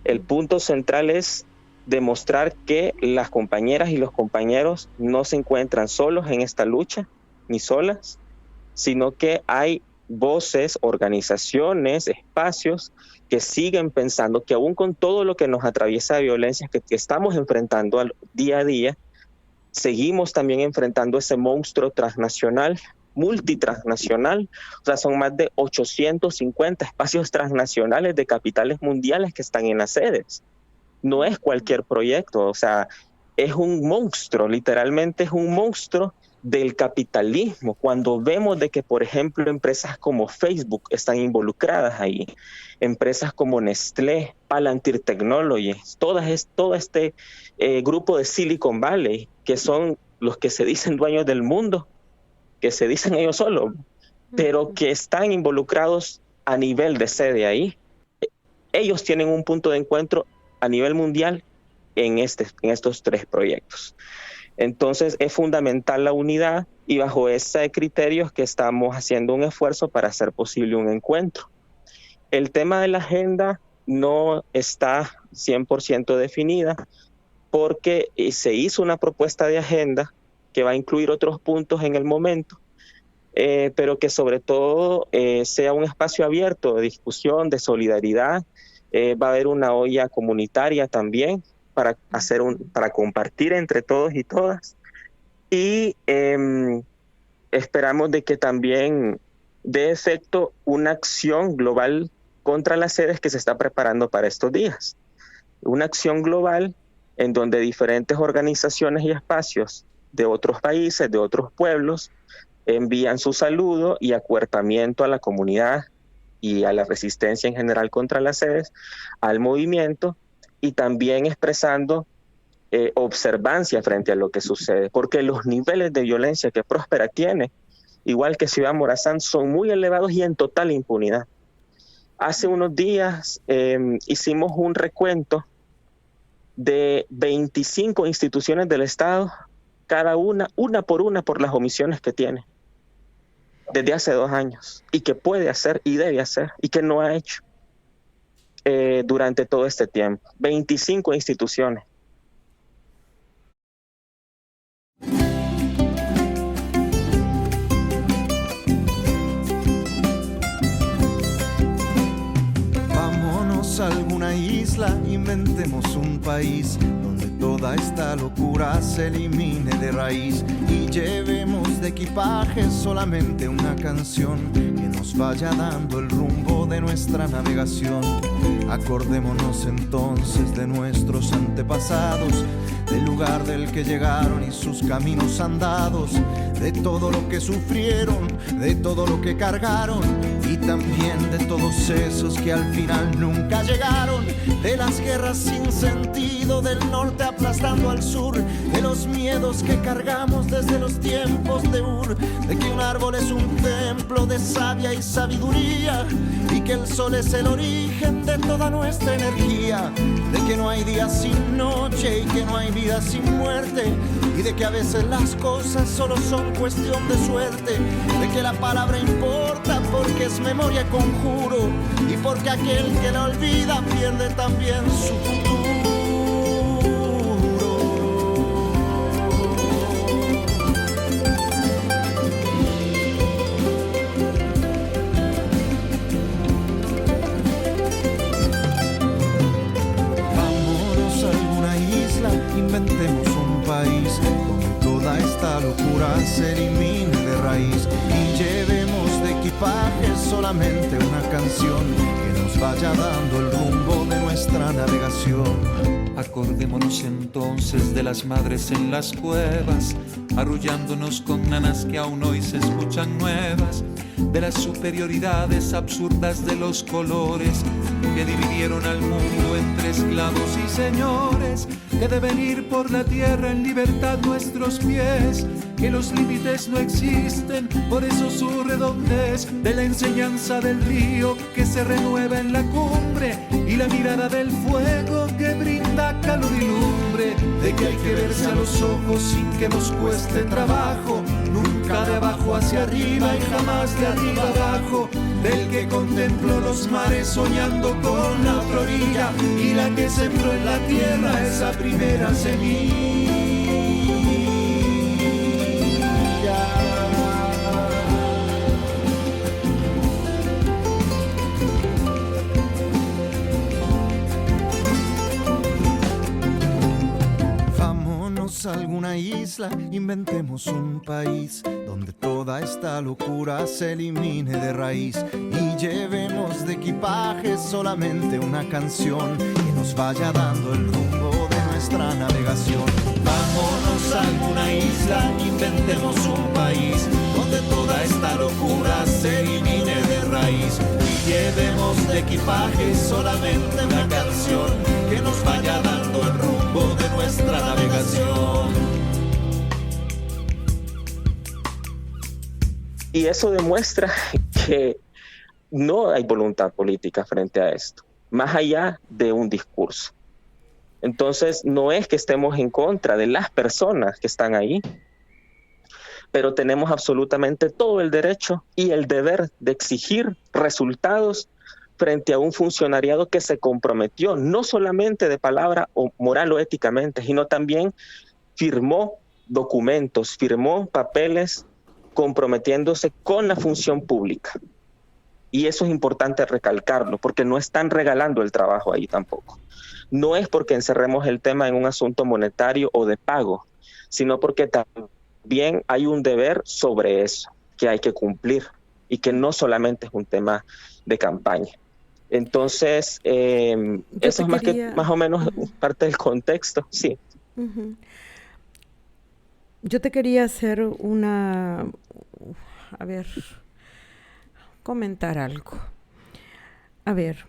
El punto central es demostrar que las compañeras y los compañeros no se encuentran solos en esta lucha, ni solas, sino que hay voces, organizaciones, espacios que siguen pensando que aún con todo lo que nos atraviesa de violencias que estamos enfrentando día a día, seguimos también enfrentando ese monstruo transnacional multitransnacional, o sea, son más de 850 espacios transnacionales de capitales mundiales que están en las sedes. No es cualquier proyecto, o sea, es un monstruo, literalmente es un monstruo del capitalismo. Cuando vemos de que, por ejemplo, empresas como Facebook están involucradas ahí, empresas como Nestlé, Palantir Technologies, todo este grupo de Silicon Valley, que son los que se dicen dueños del mundo, que se dicen ellos solos, pero que están involucrados a nivel de sede ahí. Ellos tienen un punto de encuentro a nivel mundial en estos 3 proyectos. Entonces es fundamental la unidad y bajo ese criterio que estamos haciendo un esfuerzo para hacer posible un encuentro. El tema de la agenda no está 100% definida porque se hizo una propuesta de agenda que va a incluir otros puntos en el momento, pero que sobre todo sea un espacio abierto de discusión, de solidaridad. Va a haber una olla comunitaria también para compartir entre todos y todas. Y esperamos de que también dé efecto una acción global contra las sedes que se está preparando para estos días. Una acción global en donde diferentes organizaciones y espacios de otros países, de otros pueblos, envían su saludo y acuerpamiento a la comunidad y a la resistencia en general contra las sedes, al movimiento, y también expresando observancia frente a lo que sucede, porque los niveles de violencia que Próspera tiene, igual que Ciudad Morazán, son muy elevados y en total impunidad. Hace unos días hicimos un recuento de 25 instituciones del Estado, cada una por las omisiones que tiene desde hace 2 años, y que puede hacer y debe hacer, y que no ha hecho durante todo este tiempo. 25 instituciones. Vámonos a alguna isla, inventemos un país donde toda esta locura se elimine de raíz y llevemos de equipaje solamente una canción que nos vaya dando el rumbo de nuestra navegación. Acordémonos entonces de nuestros antepasados, del lugar del que llegaron y sus caminos andados, de todo lo que sufrieron, de todo lo que cargaron y también de todos esos que al final nunca llegaron, de las guerras sin sentido del norte aplastando al sur, de los miedos que cargamos desde los tiempos de Ur, de que un árbol es un templo de savia y sabiduría y que el sol es el origen de toda nuestra energía, de que no hay día sin noche y que no hay vida sin muerte y de que a veces las cosas solo son cuestión de suerte, de que la palabra importa porque es memoria conjuro y porque aquel que la olvida pierde también su futuro. Vámonos a alguna isla, inventemos un país donde toda esta locura se elimine de raíz y llevemos de equipaje solamente una canción que nos vaya dando el rumbo de nuestra navegación. Acordémonos entonces de las madres en las cuevas, arrullándonos con nanas que aún hoy se escuchan nuevas, de las superioridades absurdas de los colores que dividieron al mundo entre esclavos y señores, que deben ir por la tierra en libertad nuestros pies, que los límites no existen, por eso su redondez, de la enseñanza del río que se renueva en la cumbre y la mirada del fuego que brinda calor y lumbre, de que hay que verse a los ojos sin que nos cueste trabajo, nunca de abajo hacia arriba y jamás de arriba abajo, del que contempló los mares soñando con la otra orilla y la que sembró en la tierra esa primera semilla. Vámonos a alguna isla, inventemos un país donde donde toda esta locura se elimine de raíz y llevemos de equipaje solamente una canción que nos vaya dando el rumbo de nuestra navegación. Vámonos a alguna isla, inventemos un país donde toda esta locura se elimine de raíz y llevemos de equipaje solamente una canción que nos vaya dando el rumbo de nuestra navegación. Y eso demuestra que no hay voluntad política frente a esto, más allá de un discurso. Entonces, no es que estemos en contra de las personas que están ahí, pero tenemos absolutamente todo el derecho y el deber de exigir resultados frente a un funcionariado que se comprometió, no solamente de palabra o moral o éticamente, sino también firmó documentos, firmó papeles comprometiéndose con la función pública. Y eso es importante recalcarlo, porque no están regalando el trabajo ahí tampoco. No es porque encerremos el tema en un asunto monetario o de pago, sino porque también hay un deber sobre eso que hay que cumplir y que no solamente es un tema de campaña. Entonces, eso es más o menos parte del contexto, sí. Uh-huh. Yo te quería hacer comentar algo. A ver,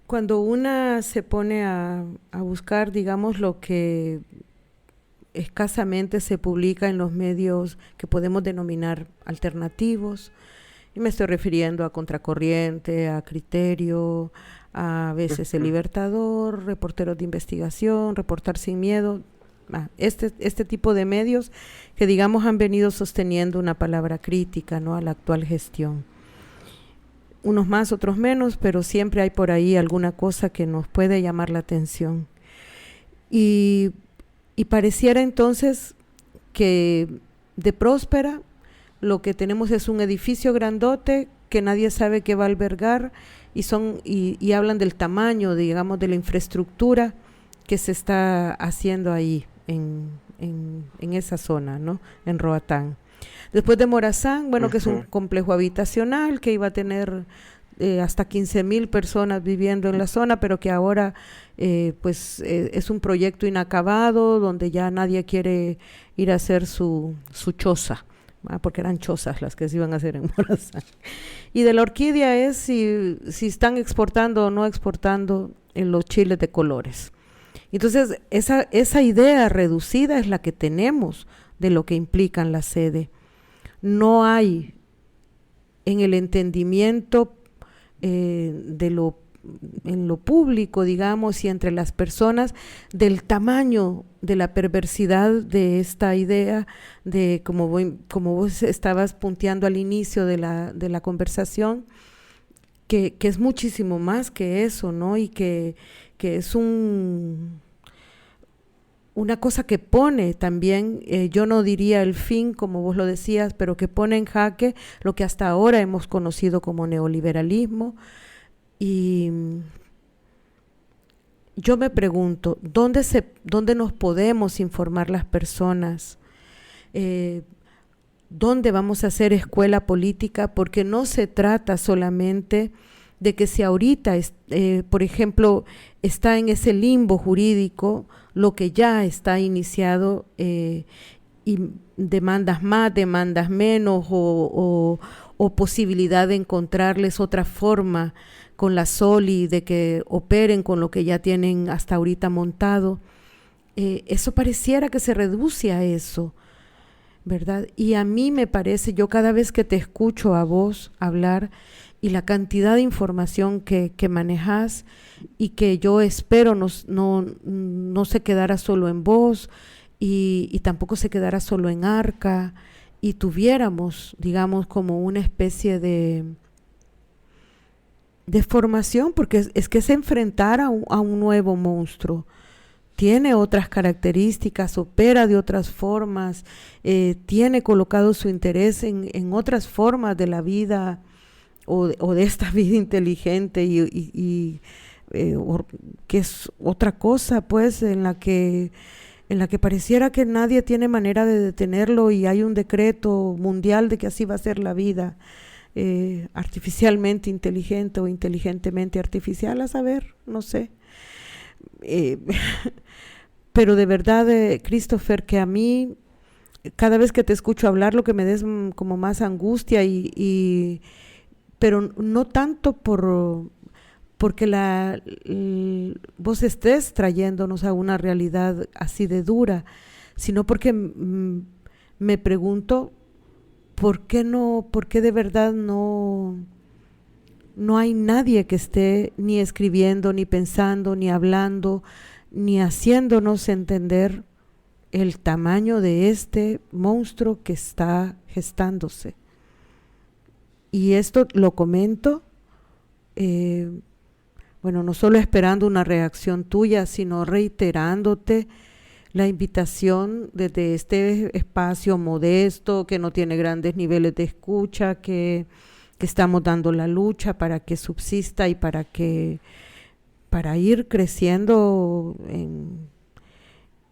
cuando una se pone a buscar, digamos, lo que escasamente se publica en los medios que podemos denominar alternativos, y me estoy refiriendo a Contracorriente, a Criterio, a veces El Libertador, Reporteros de Investigación, Reportar Sin Miedo, este tipo de medios que, digamos, han venido sosteniendo una palabra crítica, ¿no?, a la actual gestión. Unos más, otros menos, pero siempre hay por ahí alguna cosa que nos puede llamar la atención. Y pareciera entonces que de Próspera lo que tenemos es un edificio grandote que nadie sabe qué va a albergar y hablan del tamaño, digamos, de la infraestructura que se está haciendo ahí en esa zona, ¿no?, en Roatán. Después de Morazán, bueno, que es un complejo habitacional que iba a tener hasta 15,000 personas viviendo en la zona, pero que ahora es un proyecto inacabado donde ya nadie quiere ir a hacer su choza, porque eran chozas las que se iban a hacer en Morazán. Y de la Orquídea es si están exportando o no exportando en los chiles de colores. Entonces, esa idea reducida es la que tenemos de lo que implican la sede. No hay en el entendimiento en lo público, digamos, y entre las personas, del tamaño de la perversidad de esta idea, de como vos estabas punteando al inicio de la conversación, que es muchísimo más que eso, ¿no? Y que es una cosa que pone también, yo no diría el fin, como vos lo decías, pero que pone en jaque lo que hasta ahora hemos conocido como neoliberalismo. Y yo me pregunto, ¿dónde nos podemos informar las personas? ¿Dónde vamos a hacer escuela política? Porque no se trata solamente de que si ahorita, por ejemplo, está en ese limbo jurídico, lo que ya está iniciado, y demandas más, demandas menos, o posibilidad de encontrarles otra forma con la SOLI, de que operen con lo que ya tienen hasta ahorita montado, eso pareciera que se reduce a eso, ¿verdad? Y a mí me parece, yo cada vez que te escucho a vos hablar, y la cantidad de información que manejas, y que yo espero no se quedara solo en vos, y tampoco se quedara solo en Arca, y tuviéramos, digamos, como una especie de formación, porque es que es enfrentar a un nuevo monstruo. Tiene otras características, opera de otras formas, tiene colocado su interés en otras formas de la vida, o de esta vida inteligente, y que es otra cosa, pues, en la que en la que pareciera que nadie tiene manera de detenerlo y hay un decreto mundial de que así va a ser la vida, artificialmente inteligente o inteligentemente artificial, a saber, no sé. Pero de verdad, Christopher, que a mí, cada vez que te escucho hablar, lo que me des como más angustia, pero no tanto porque vos estés trayéndonos a una realidad así de dura, sino porque me pregunto por qué de verdad no hay nadie que esté ni escribiendo, ni pensando, ni hablando, ni haciéndonos entender el tamaño de este monstruo que está gestándose. Y esto lo comento, no solo esperando una reacción tuya, sino reiterándote la invitación desde este espacio modesto, que no tiene grandes niveles de escucha, que estamos dando la lucha para que subsista y para ir creciendo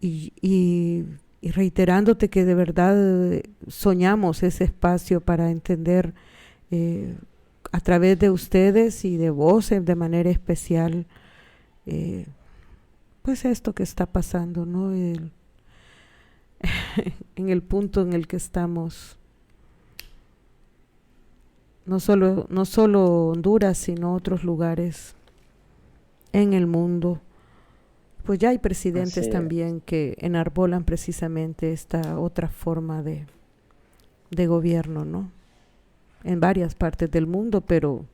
y reiterándote que de verdad soñamos ese espacio para entender a través de ustedes y de vos de manera especial pues esto que está pasando, ¿no? En el punto en el que estamos, no solo Honduras, sino otros lugares en el mundo. Pues ya hay presidentes también que enarbolan precisamente esta otra forma de gobierno, ¿no? En varias partes del mundo, pero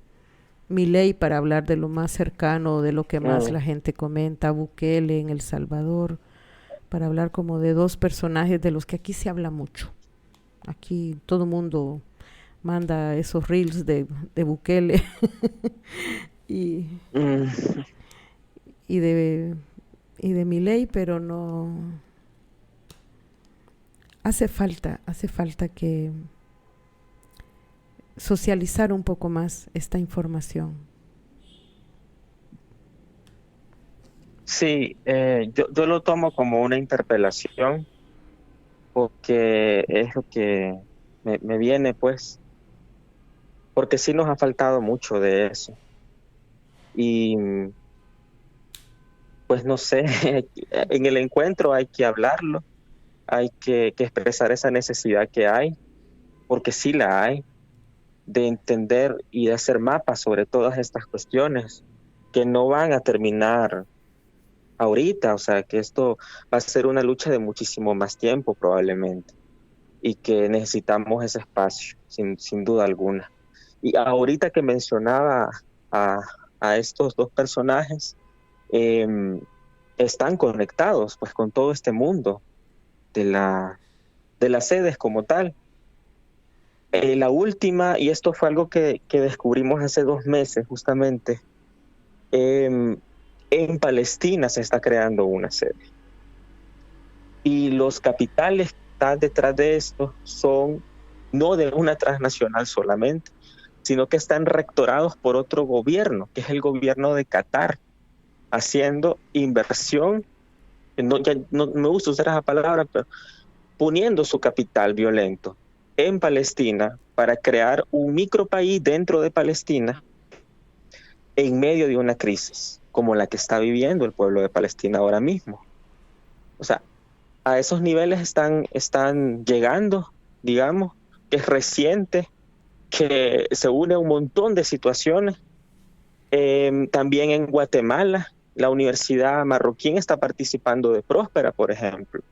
Milei, para hablar de lo más cercano, de lo que más la gente comenta, Bukele en El Salvador, para hablar como de dos personajes de los que aquí se habla mucho. Aquí todo el mundo manda esos reels de Bukele y de Milei, pero no hace falta que socializar un poco más esta información. Sí, yo lo tomo como una interpelación porque es lo que me viene, pues, porque sí nos ha faltado mucho de eso. Y pues no sé, en el encuentro hay que hablarlo, hay que expresar esa necesidad que hay, porque sí la hay, de entender y de hacer mapas sobre todas estas cuestiones que no van a terminar ahorita, o sea, que esto va a ser una lucha de muchísimo más tiempo probablemente, y que necesitamos ese espacio, sin duda alguna. Y ahorita que mencionaba a estos dos personajes, están conectados pues con todo este mundo de las sedes como tal. La última, y esto fue algo que descubrimos hace 2 meses justamente, en Palestina se está creando una sede. Y los capitales que están detrás de esto son no de una transnacional solamente, sino que están rectorados por otro gobierno, que es el gobierno de Qatar, haciendo inversión, no me gusta usar esa palabra, pero poniendo su capital violento en Palestina para crear un micropaís dentro de Palestina en medio de una crisis como la que está viviendo el pueblo de Palestina ahora mismo. O sea, a esos niveles están llegando, digamos, que es reciente, que se une a un montón de situaciones. También en Guatemala, la Universidad Marroquí está participando de Próspera, por ejemplo.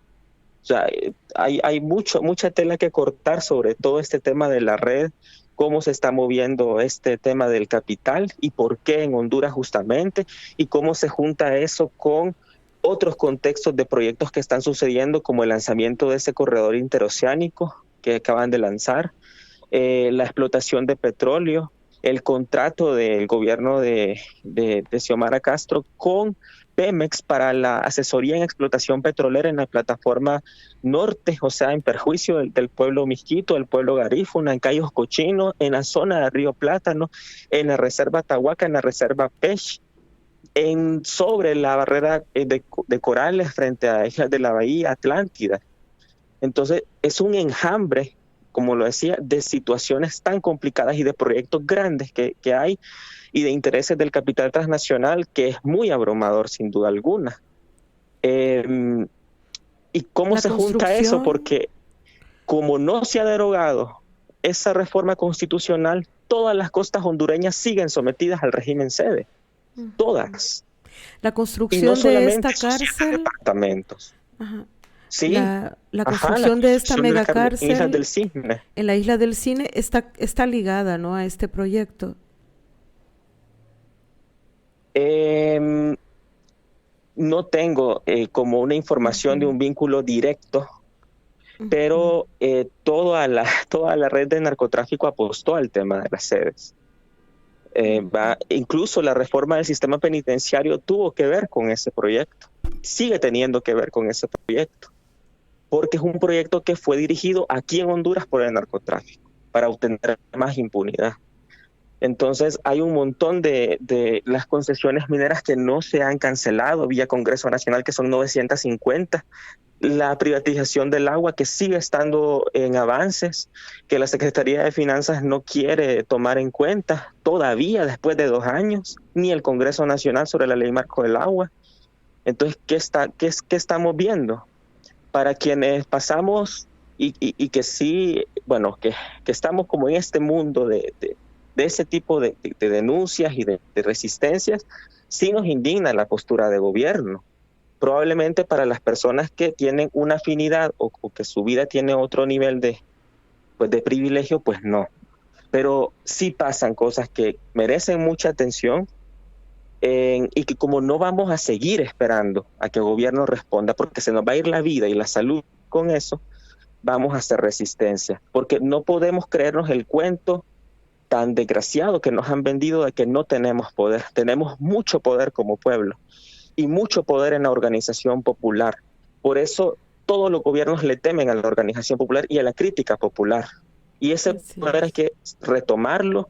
O sea, hay mucha tela que cortar sobre todo este tema de la red, cómo se está moviendo este tema del capital y por qué en Honduras justamente, y cómo se junta eso con otros contextos de proyectos que están sucediendo, como el lanzamiento de ese corredor interoceánico que acaban de lanzar, la explotación de petróleo, el contrato del gobierno de Xiomara Castro con Pemex para la asesoría en explotación petrolera en la plataforma norte, o sea, en perjuicio del pueblo Misquito, del pueblo Garífuna, en Cayos Cochinos, en la zona de Río Plátano, en la reserva Tahuaca, en la reserva Pech, sobre la barrera de corales frente a islas de la Bahía Atlántida. Entonces, es un enjambre, como lo decía, de situaciones tan complicadas y de proyectos grandes que hay y de intereses del capital transnacional que es muy abrumador, sin duda alguna. ¿Y cómo se junta eso? Porque como no se ha derogado esa reforma constitucional, todas las costas hondureñas siguen sometidas al régimen sede. Todas. La construcción de esta cárcel. Departamentos. Ajá. Sí. La construcción de esta megacárcel en Islas del Cisne. En la Isla del Cisne está ligada, ¿no?, a este proyecto. No tengo como una información de un vínculo directo, pero toda la red de narcotráfico apostó al tema de las sedes. Incluso la reforma del sistema penitenciario tuvo que ver con ese proyecto, sigue teniendo que ver con ese proyecto, porque es un proyecto que fue dirigido aquí en Honduras por el narcotráfico, para obtener más impunidad. Entonces hay un montón de las concesiones mineras que no se han cancelado vía Congreso Nacional, que son 950. La privatización del agua, que sigue estando en avances, que la Secretaría de Finanzas no quiere tomar en cuenta todavía después de 2 años, ni el Congreso Nacional sobre la Ley Marco del Agua. Entonces, ¿qué estamos viendo? Para quienes pasamos y que sí, bueno, que estamos como en este mundo de ese tipo de denuncias y de resistencias, sí nos indigna la postura de gobierno. Probablemente para las personas que tienen una afinidad o que su vida tiene otro nivel de privilegio, pues no. Pero sí pasan cosas que merecen mucha atención y que como no vamos a seguir esperando a que el gobierno responda, porque se nos va a ir la vida y la salud con eso, vamos a hacer resistencia. Porque no podemos creernos el cuento tan desgraciado que nos han vendido de que no tenemos poder. Tenemos mucho poder como pueblo y mucho poder en la organización popular. Por eso todos los gobiernos le temen a la organización popular y a la crítica popular. Y ese poder hay que retomarlo,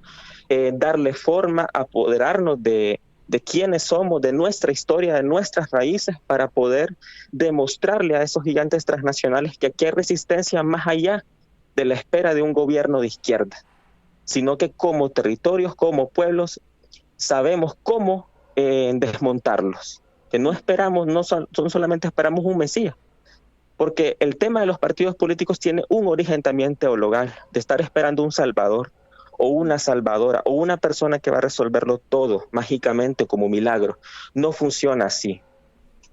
darle forma, apoderarnos de quiénes somos, de nuestra historia, de nuestras raíces, para poder demostrarle a esos gigantes transnacionales que aquí hay resistencia más allá de la espera de un gobierno de izquierda, sino que como territorios, como pueblos, sabemos cómo desmontarlos. Que no esperamos, no solamente esperamos un Mesías, porque el tema de los partidos políticos tiene un origen también teologal, de estar esperando un Salvador o una Salvadora o una persona que va a resolverlo todo mágicamente como milagro. No funciona así,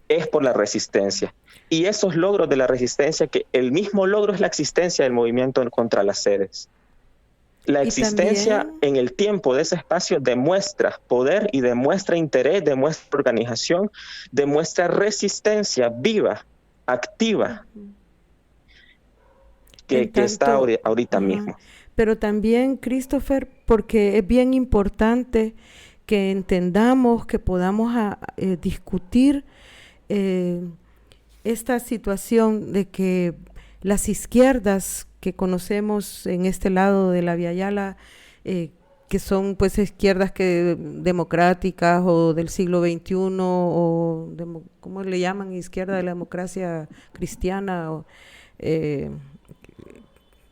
es por la resistencia. Y esos logros de la resistencia, que el mismo logro es la existencia del movimiento contra las sedes. La existencia en el tiempo de ese espacio demuestra poder y demuestra interés, demuestra organización, demuestra resistencia viva, activa, que está ahorita mismo. Pero también, Christopher, porque es bien importante que entendamos, que podamos discutir esta situación de que las izquierdas que conocemos en este lado de la Vía Yala, que son pues izquierdas democráticas o del siglo XXI o ¿cómo le llaman? Izquierda de la democracia cristiana,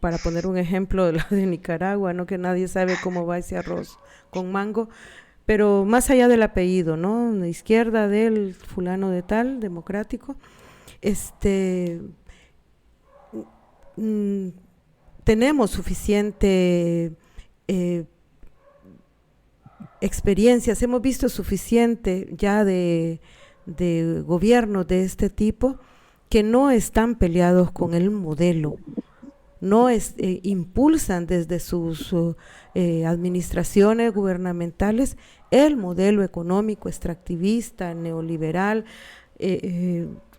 para poner un ejemplo de la de Nicaragua, ¿no? Que nadie sabe cómo va ese arroz con mango, pero más allá del apellido, ¿no? La izquierda del fulano de tal, democrático, tenemos suficiente experiencias, hemos visto suficiente ya de gobiernos de este tipo que no están peleados con el modelo, no impulsan desde sus administraciones gubernamentales el modelo económico extractivista, neoliberal,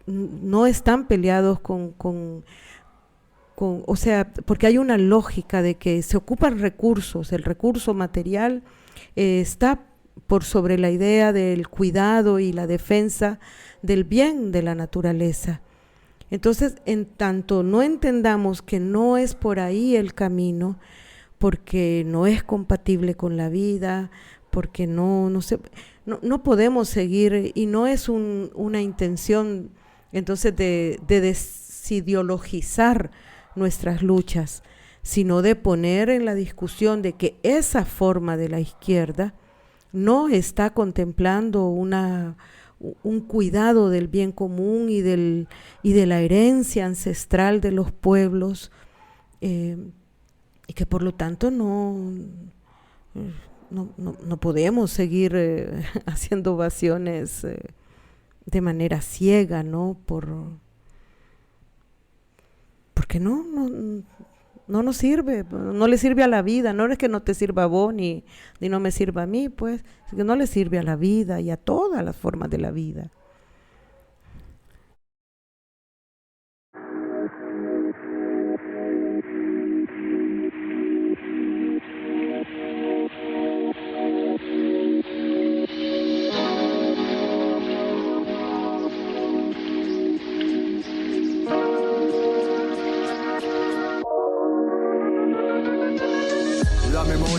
no están peleados o sea, porque hay una lógica de que se ocupan recursos, el recurso material está por sobre la idea del cuidado y la defensa del bien de la naturaleza. Entonces, en tanto no entendamos que no es por ahí el camino, porque no es compatible con la vida, porque no podemos seguir, y no es una intención entonces de desideologizar nuestras luchas, sino de poner en la discusión de que esa forma de la izquierda no está contemplando un cuidado del bien común y de la herencia ancestral de los pueblos, y que por lo tanto no podemos seguir haciendo ovaciones de manera ciega, ¿no? Porque no nos sirve, no le sirve a la vida. No es que no te sirva a vos ni no me sirva a mí, pues, es que no le sirve a la vida y a todas las formas de la vida.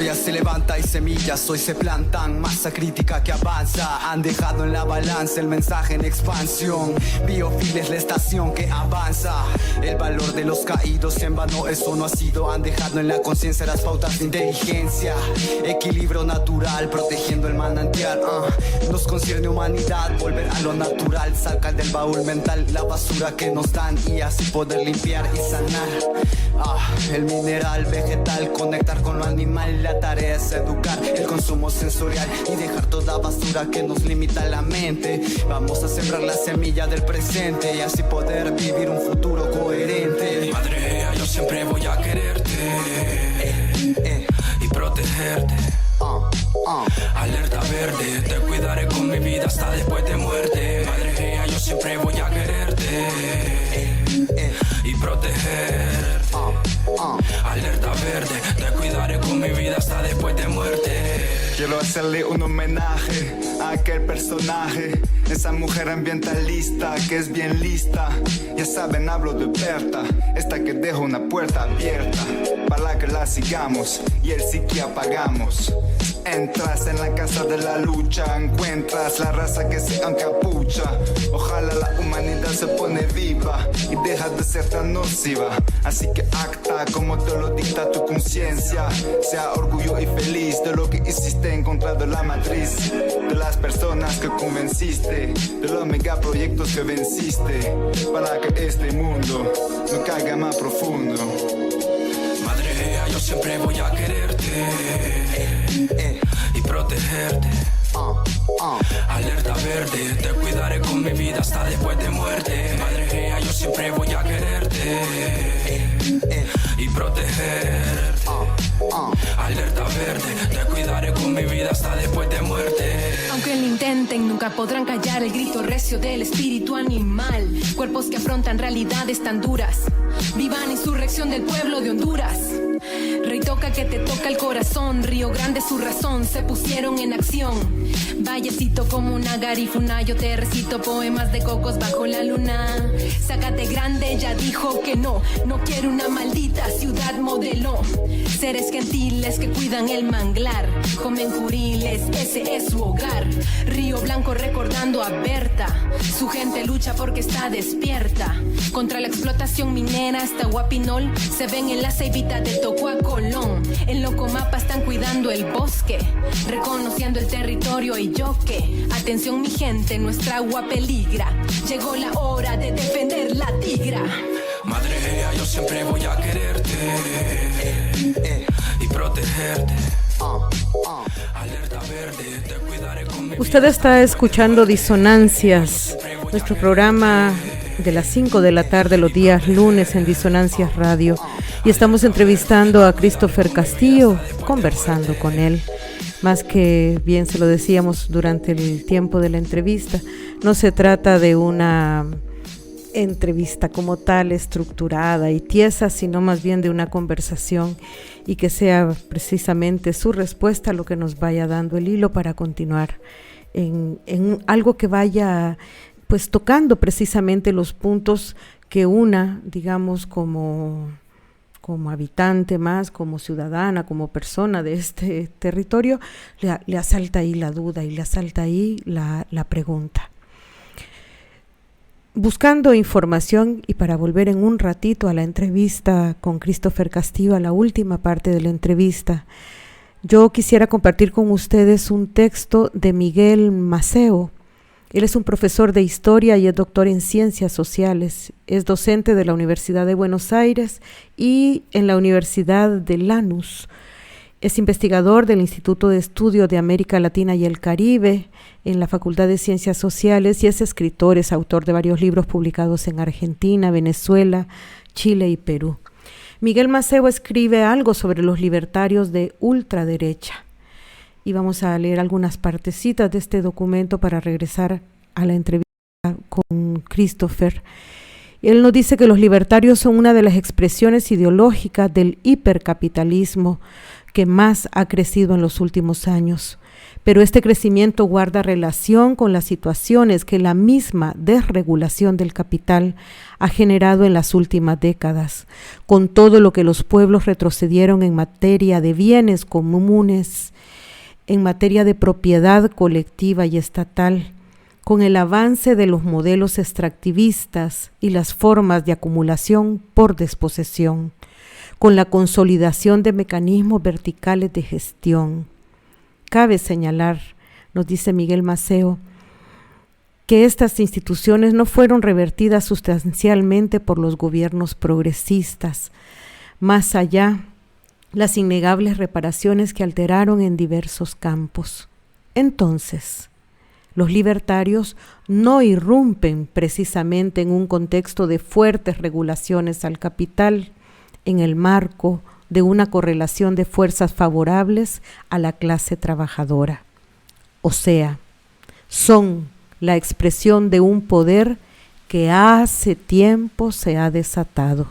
Se levanta y semillas hoy se plantan, masa crítica que avanza, han dejado en la balanza el mensaje en expansión. Biofiles, la estación que avanza, el valor de los caídos en vano, eso no ha sido. Han dejado en la conciencia las pautas de inteligencia, equilibrio natural, protegiendo el manantial. Nos concierne humanidad, volver a lo natural, sacar del baúl mental la basura que nos dan y así poder limpiar y sanar. El mineral, vegetal, conectar con lo animal, la tarea es educar el consumo sensorial y dejar toda basura que nos limita la mente. Vamos a sembrar la semilla del presente y así poder vivir un futuro coherente. Madre, yo siempre voy a quererte y protegerte. Alerta verde, te cuidaré con mi vida hasta después de muerte. Madre, yo siempre voy a quererte y protegerte. Alerta verde, te cuidaré con mi vida hasta después de muerte. Quiero hacerle un homenaje a aquel personaje, esa mujer ambientalista que es bien lista. Ya saben, hablo de Berta, esta que deja una puerta abierta para que la sigamos y el sí que apagamos. Entras en la casa de la lucha, encuentras la raza que se encapucha. Ojalá la humanidad se pone viva y deja de ser tan nociva. Así que acta como te lo dicta tu conciencia. Sea orgullo y feliz de lo que hiciste en contra de la matriz, de las personas que convenciste, de los megaproyectos que venciste, para que este mundo no caiga más profundo. Madre, yo siempre voy a quererte y protegerte. Alerta verde, te cuidaré con mi vida hasta después de muerte. Madre, yo siempre voy a quererte y protegerte. Alerta verde, te cuidaré con mi vida hasta después de muerte. Aunque lo intenten, nunca podrán callar el grito recio del espíritu animal. Cuerpos que afrontan realidades tan duras. Vivan insurrección del pueblo de Honduras. Rey toca que te toca el corazón. Río Grande su razón, se pusieron en acción. Vallecito como una garifuna, yo te recito poemas de cocos bajo la luna. Sácate grande, ya dijo que no quiere una maldita ciudad modelo. Seres gentiles que cuidan el manglar, comen curiles, ese es su hogar. Río Blanco recordando a Berta, su gente lucha porque está despierta. Contra la explotación minera hasta Guapinol, se ven en la ceibita de Tocuacolón. En Locomapa están cuidando el bosque, reconociendo el territorio y yoque. Atención mi gente, nuestra agua peligra. Llegó la hora de defender la tigra. Madre, yo siempre voy a quererte y protegerte. Alerta verde, te cuidaré con mi vida. Usted está escuchando Disonancias, nuestro programa de las 5 de la tarde los días lunes en Disonancias Radio, y estamos entrevistando a Christopher Castillo, conversando con él. Más que bien se lo decíamos durante el tiempo de la entrevista, no se trata de una entrevista como tal estructurada y tiesa, sino más bien de una conversación, y que sea precisamente su respuesta lo que nos vaya dando el hilo para continuar en algo que vaya pues tocando precisamente los puntos que una, digamos, como como habitante más, como ciudadana, como persona de este territorio, le asalta ahí la duda y le asalta ahí la pregunta. Buscando información, y para volver en un ratito a la entrevista con Christopher Castillo, a la última parte de la entrevista, yo quisiera compartir con ustedes un texto de Miguel Maceo. Él es un profesor de historia y es doctor en ciencias sociales. Es docente de la Universidad de Buenos Aires y en la Universidad de Lanús. Es investigador del Instituto de Estudio de América Latina y el Caribe en la Facultad de Ciencias Sociales y es escritor, es autor de varios libros publicados en Argentina, Venezuela, Chile y Perú. Miguel Maceo escribe algo sobre los libertarios de ultraderecha. Y vamos a leer algunas partecitas de este documento para regresar a la entrevista con Christopher. Él nos dice que los libertarios son una de las expresiones ideológicas del hipercapitalismo que más ha crecido en los últimos años. Pero este crecimiento guarda relación con las situaciones que la misma desregulación del capital ha generado en las últimas décadas, con todo lo que los pueblos retrocedieron en materia de bienes comunes, en materia de propiedad colectiva y estatal, con el avance de los modelos extractivistas y las formas de acumulación por desposesión, con la consolidación de mecanismos verticales de gestión. Cabe señalar, nos dice Miguel Maceo, que estas instituciones no fueron revertidas sustancialmente por los gobiernos progresistas. Más allá, las innegables reparaciones que alteraron en diversos campos. Entonces, los libertarios no irrumpen precisamente en un contexto de fuertes regulaciones al capital, en el marco de una correlación de fuerzas favorables a la clase trabajadora. O sea, son la expresión de un poder que hace tiempo se ha desatado.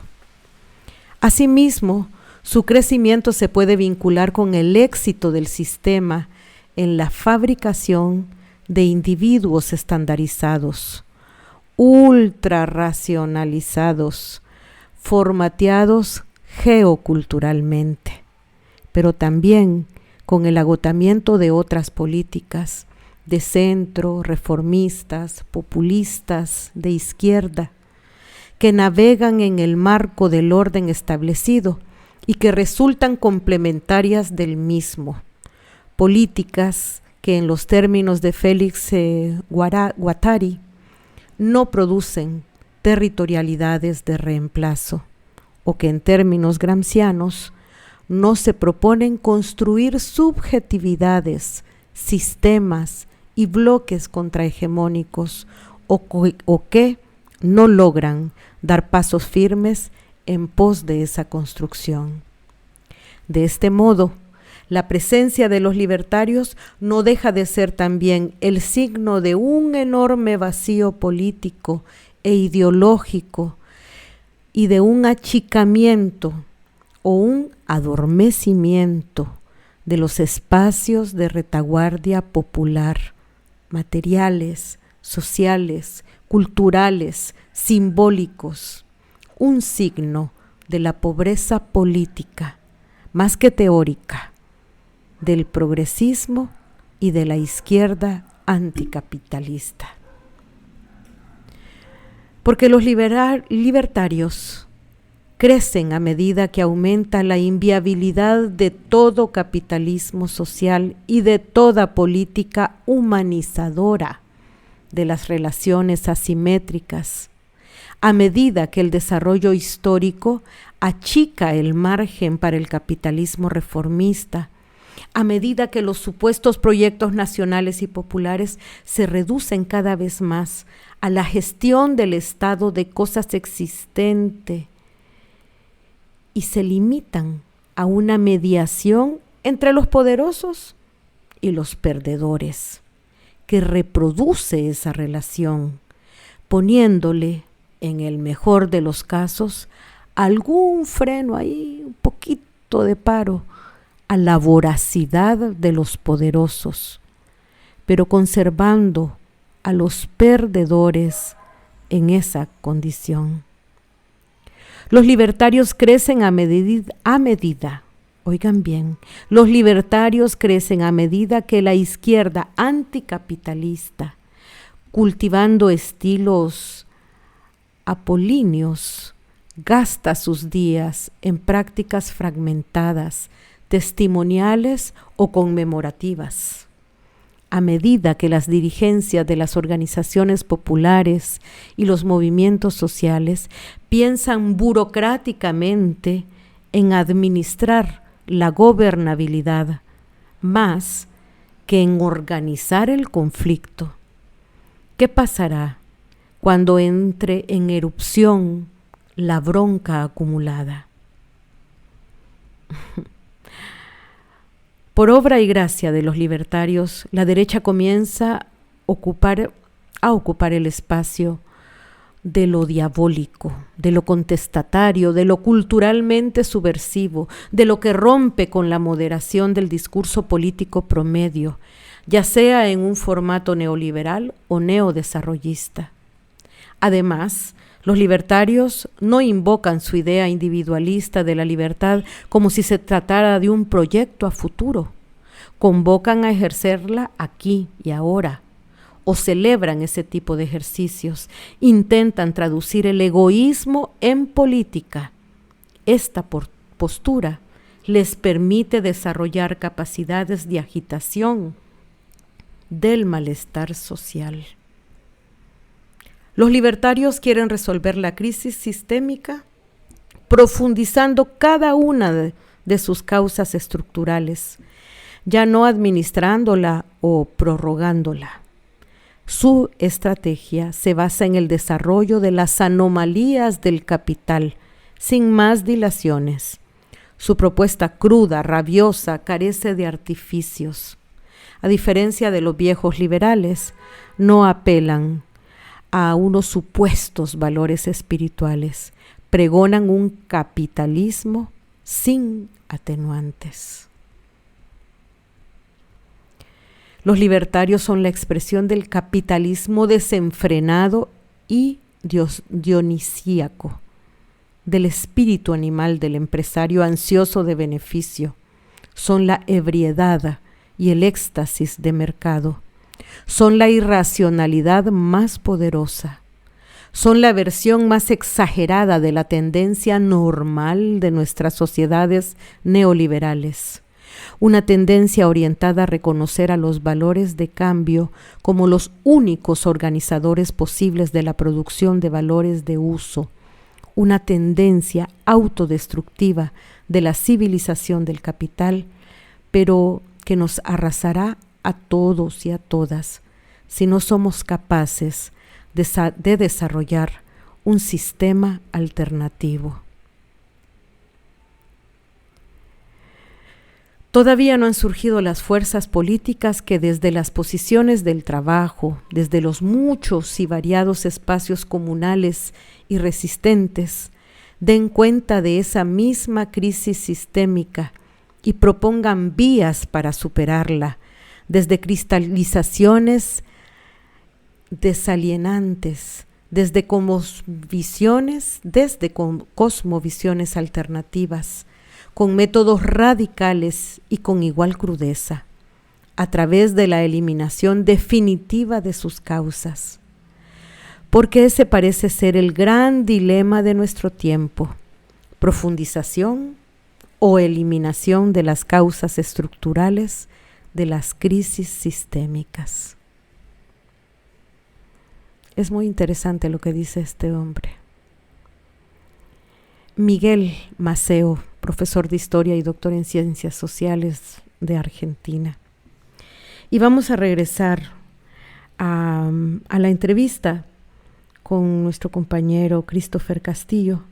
Asimismo, su crecimiento se puede vincular con el éxito del sistema en la fabricación de individuos estandarizados, ultra racionalizados, formateados geoculturalmente, pero también con el agotamiento de otras políticas de centro, reformistas, populistas, de izquierda, que navegan en el marco del orden establecido y que resultan complementarias del mismo. Políticas que en los términos de Félix Guattari no producen territorialidades de reemplazo, o que en términos gramscianos no se proponen construir subjetividades, sistemas y bloques contrahegemónicos, o que no logran dar pasos firmes en pos de esa construcción. De este modo, la presencia de los libertarios no deja de ser también el signo de un enorme vacío político e ideológico y de un achicamiento o un adormecimiento de los espacios de retaguardia popular, materiales, sociales, culturales, simbólicos, un signo de la pobreza política, más que teórica, del progresismo y de la izquierda anticapitalista. Porque los libertarios crecen a medida que aumenta la inviabilidad de todo capitalismo social y de toda política humanizadora de las relaciones asimétricas, a medida que el desarrollo histórico achica el margen para el capitalismo reformista, a medida que los supuestos proyectos nacionales y populares se reducen cada vez más a la gestión del estado de cosas existente y se limitan a una mediación entre los poderosos y los perdedores, que reproduce esa relación, poniéndole, en el mejor de los casos, algún freno ahí, un poquito de paro a la voracidad de los poderosos, pero conservando a los perdedores en esa condición. Los libertarios crecen a medida, oigan bien, los libertarios crecen a medida que la izquierda anticapitalista, cultivando estilos apolíneos, gasta sus días en prácticas fragmentadas, testimoniales o conmemorativas. A medida que las dirigencias de las organizaciones populares y los movimientos sociales piensan burocráticamente en administrar la gobernabilidad más que en organizar el conflicto. ¿Qué pasará cuando entre en erupción la bronca acumulada? Por obra y gracia de los libertarios, la derecha comienza a ocupar el espacio de lo diabólico, de lo contestatario, de lo culturalmente subversivo, de lo que rompe con la moderación del discurso político promedio, ya sea en un formato neoliberal o neodesarrollista. Además, los libertarios no invocan su idea individualista de la libertad como si se tratara de un proyecto a futuro. Convocan a ejercerla aquí y ahora, o celebran ese tipo de ejercicios. Intentan traducir el egoísmo en política. Esta postura les permite desarrollar capacidades de agitación del malestar social. Los libertarios quieren resolver la crisis sistémica profundizando cada una de sus causas estructurales, ya no administrándola o prorrogándola. Su estrategia se basa en el desarrollo de las anomalías del capital, sin más dilaciones. Su propuesta cruda, rabiosa, carece de artificios. A diferencia de los viejos liberales, no apelan a unos supuestos valores espirituales, pregonan un capitalismo sin atenuantes. Los libertarios son la expresión del capitalismo desenfrenado y dionisíaco, del espíritu animal del empresario ansioso de beneficio. Son la ebriedad y el éxtasis de mercado. Son la irracionalidad más poderosa. Son la versión más exagerada de la tendencia normal de nuestras sociedades neoliberales. Una tendencia orientada a reconocer a los valores de cambio como los únicos organizadores posibles de la producción de valores de uso. Una tendencia autodestructiva de la civilización del capital, pero que nos arrasará a todos y a todas si no somos capaces de desarrollar un sistema alternativo. Todavía no han surgido las fuerzas políticas que desde las posiciones del trabajo, desde los muchos y variados espacios comunales y resistentes, den cuenta de esa misma crisis sistémica y propongan vías para superarla, desde cristalizaciones desalienantes, desde cosmovisiones alternativas, con métodos radicales y con igual crudeza, a través de la eliminación definitiva de sus causas. Porque ese parece ser el gran dilema de nuestro tiempo: profundización o eliminación de las causas estructurales de las crisis sistémicas. Es muy interesante lo que dice este hombre. Miguel Maceo, profesor de Historia y doctor en Ciencias Sociales de Argentina. Y vamos a regresar a la entrevista con nuestro compañero Christopher Castillo,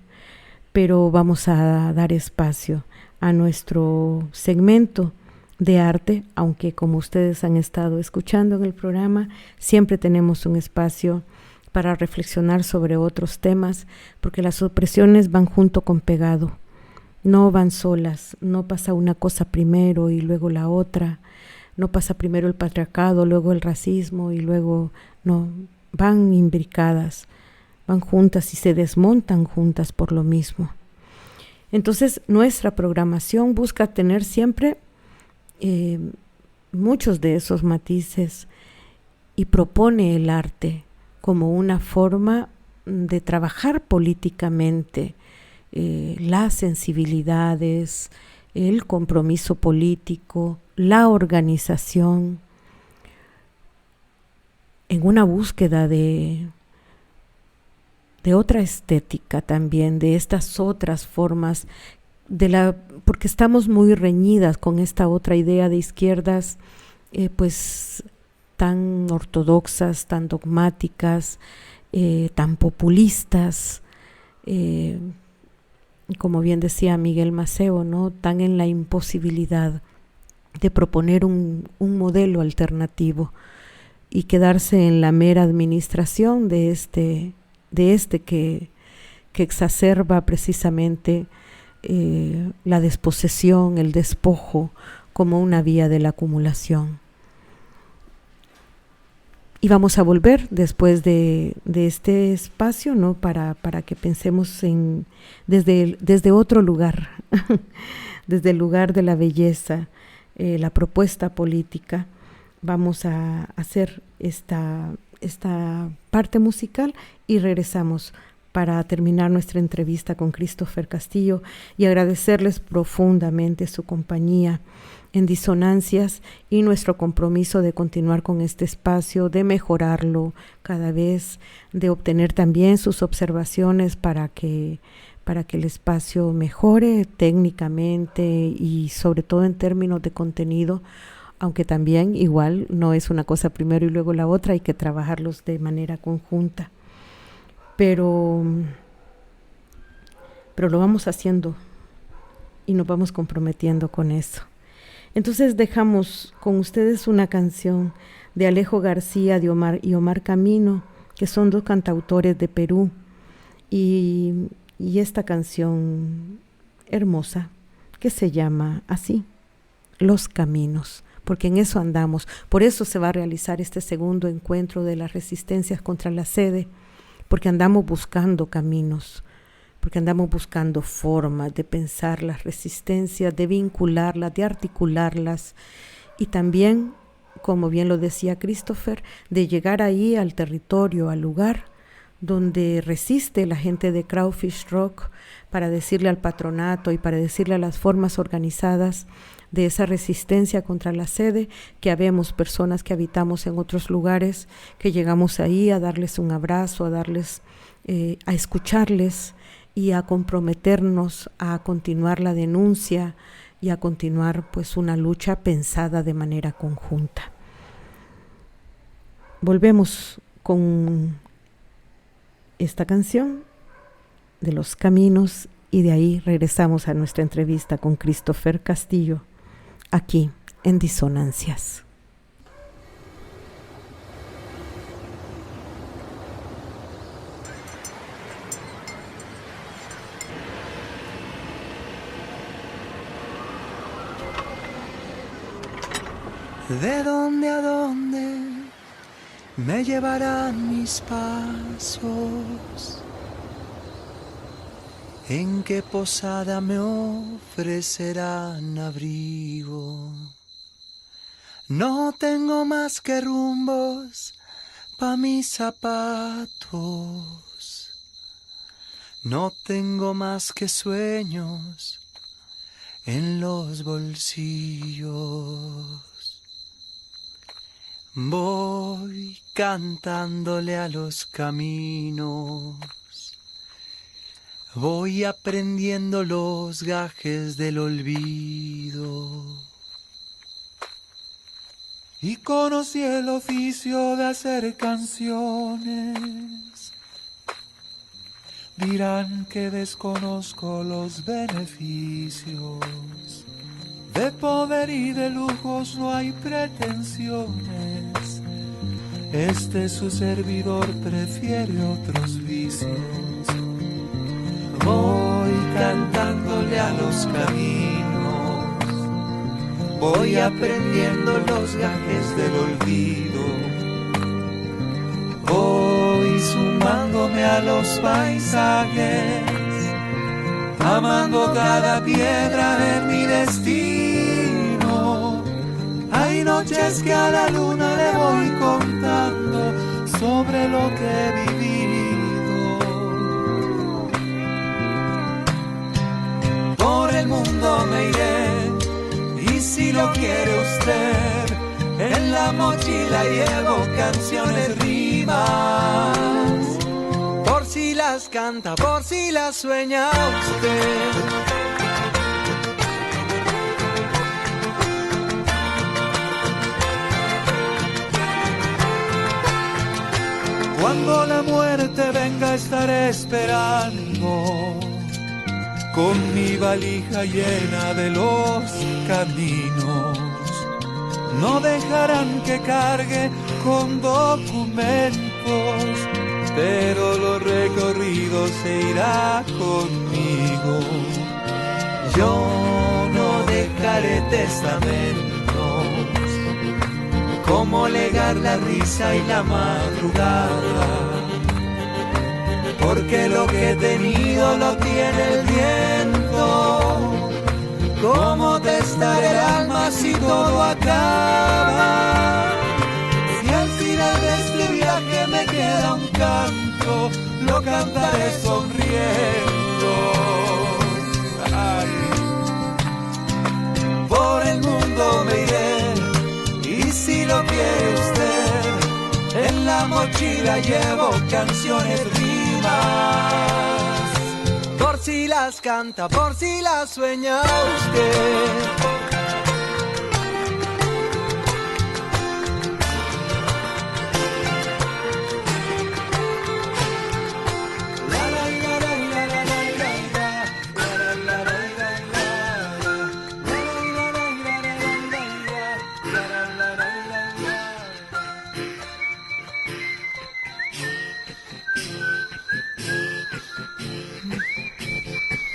pero vamos a dar espacio a nuestro segmento de arte, aunque como ustedes han estado escuchando en el programa, siempre tenemos un espacio para reflexionar sobre otros temas, porque las opresiones van junto con pegado, no van solas, no pasa una cosa primero y luego la otra, no pasa primero el patriarcado, luego el racismo y luego no, van imbricadas. van juntas y se desmontan juntas por lo mismo. Entonces, nuestra programación busca tener siempre muchos de esos matices y propone el arte como una forma de trabajar políticamente las sensibilidades, el compromiso político, la organización, en una búsqueda de otra estética también, de estas otras formas, porque estamos muy reñidas con esta otra idea de izquierdas, pues tan ortodoxas, tan dogmáticas, tan populistas, como bien decía Miguel Maceo, ¿no? Tan en la imposibilidad de proponer un modelo alternativo y quedarse en la mera administración de este que exacerba precisamente la desposesión, el despojo, como una vía de la acumulación. Y vamos a volver después de este espacio, ¿no? Para que pensemos desde otro lugar, desde el lugar de la belleza, la propuesta política. Vamos a hacer esta parte musical y regresamos para terminar nuestra entrevista con Christopher Castillo y agradecerles profundamente su compañía en Disonancias y nuestro compromiso de continuar con este espacio, de mejorarlo cada vez, de obtener también sus observaciones para que el espacio mejore técnicamente y sobre todo en términos de contenido, aunque también igual no es una cosa primero y luego la otra, hay que trabajarlos de manera conjunta. Pero lo vamos haciendo y nos vamos comprometiendo con eso. Entonces dejamos con ustedes una canción de Alejo García y Omar Camino, que son dos cantautores de Perú, y esta canción hermosa que se llama así, Los Caminos, porque en eso andamos. Por eso se va a realizar este segundo encuentro de las resistencias contra la sede, porque andamos buscando caminos, porque andamos buscando formas de pensar las resistencias, de vincularlas, de articularlas, y también, como bien lo decía Christopher, de llegar ahí al territorio, al lugar donde resiste la gente de Crawfish Rock, para decirle al patronato y para decirle a las formas organizadas de esa resistencia contra la sede, que habemos personas que habitamos en otros lugares, que llegamos ahí a darles un abrazo, a darles, a escucharles y a comprometernos a continuar la denuncia y a continuar pues una lucha pensada de manera conjunta. Volvemos con esta canción de Los Caminos y de ahí regresamos a nuestra entrevista con Christopher Castillo, aquí en Disonancias. ¿De dónde a dónde me llevarán mis pasos? ¿En qué posada me ofrecerán abrigo? No tengo más que rumbos pa' mis zapatos. No tengo más que sueños en los bolsillos. Voy cantándole a los caminos. Voy aprendiendo los gajes del olvido. Y conocí el oficio de hacer canciones. Dirán que desconozco los beneficios. De poder y de lujos no hay pretensiones. Su servidor prefiere otros vicios. Voy cantándole a los caminos, voy aprendiendo los gajes del olvido, voy sumándome a los paisajes, amando cada piedra en mi destino. Hay noches que a la luna le voy contando sobre lo que he vivido. Por el mundo me iré, y si lo quiere usted, en la mochila llevo canciones, rimas, por si las canta, por si las sueña usted. Cuando la muerte venga estaré esperando, con mi valija llena de los caminos. No dejarán que cargue con documentos, pero lo recorrido se irá conmigo. Yo no dejaré testamentos, como legar la risa y la madrugada, porque lo que he tenido lo tiene el viento. ¿Cómo testar el alma si todo acaba? Si al final de este viaje me queda un canto, lo cantaré sonriendo. Ay. Por el mundo me iré, y si lo quiere usted, en la mochila llevo canciones, rimas, por si las canta, por si las sueña usted.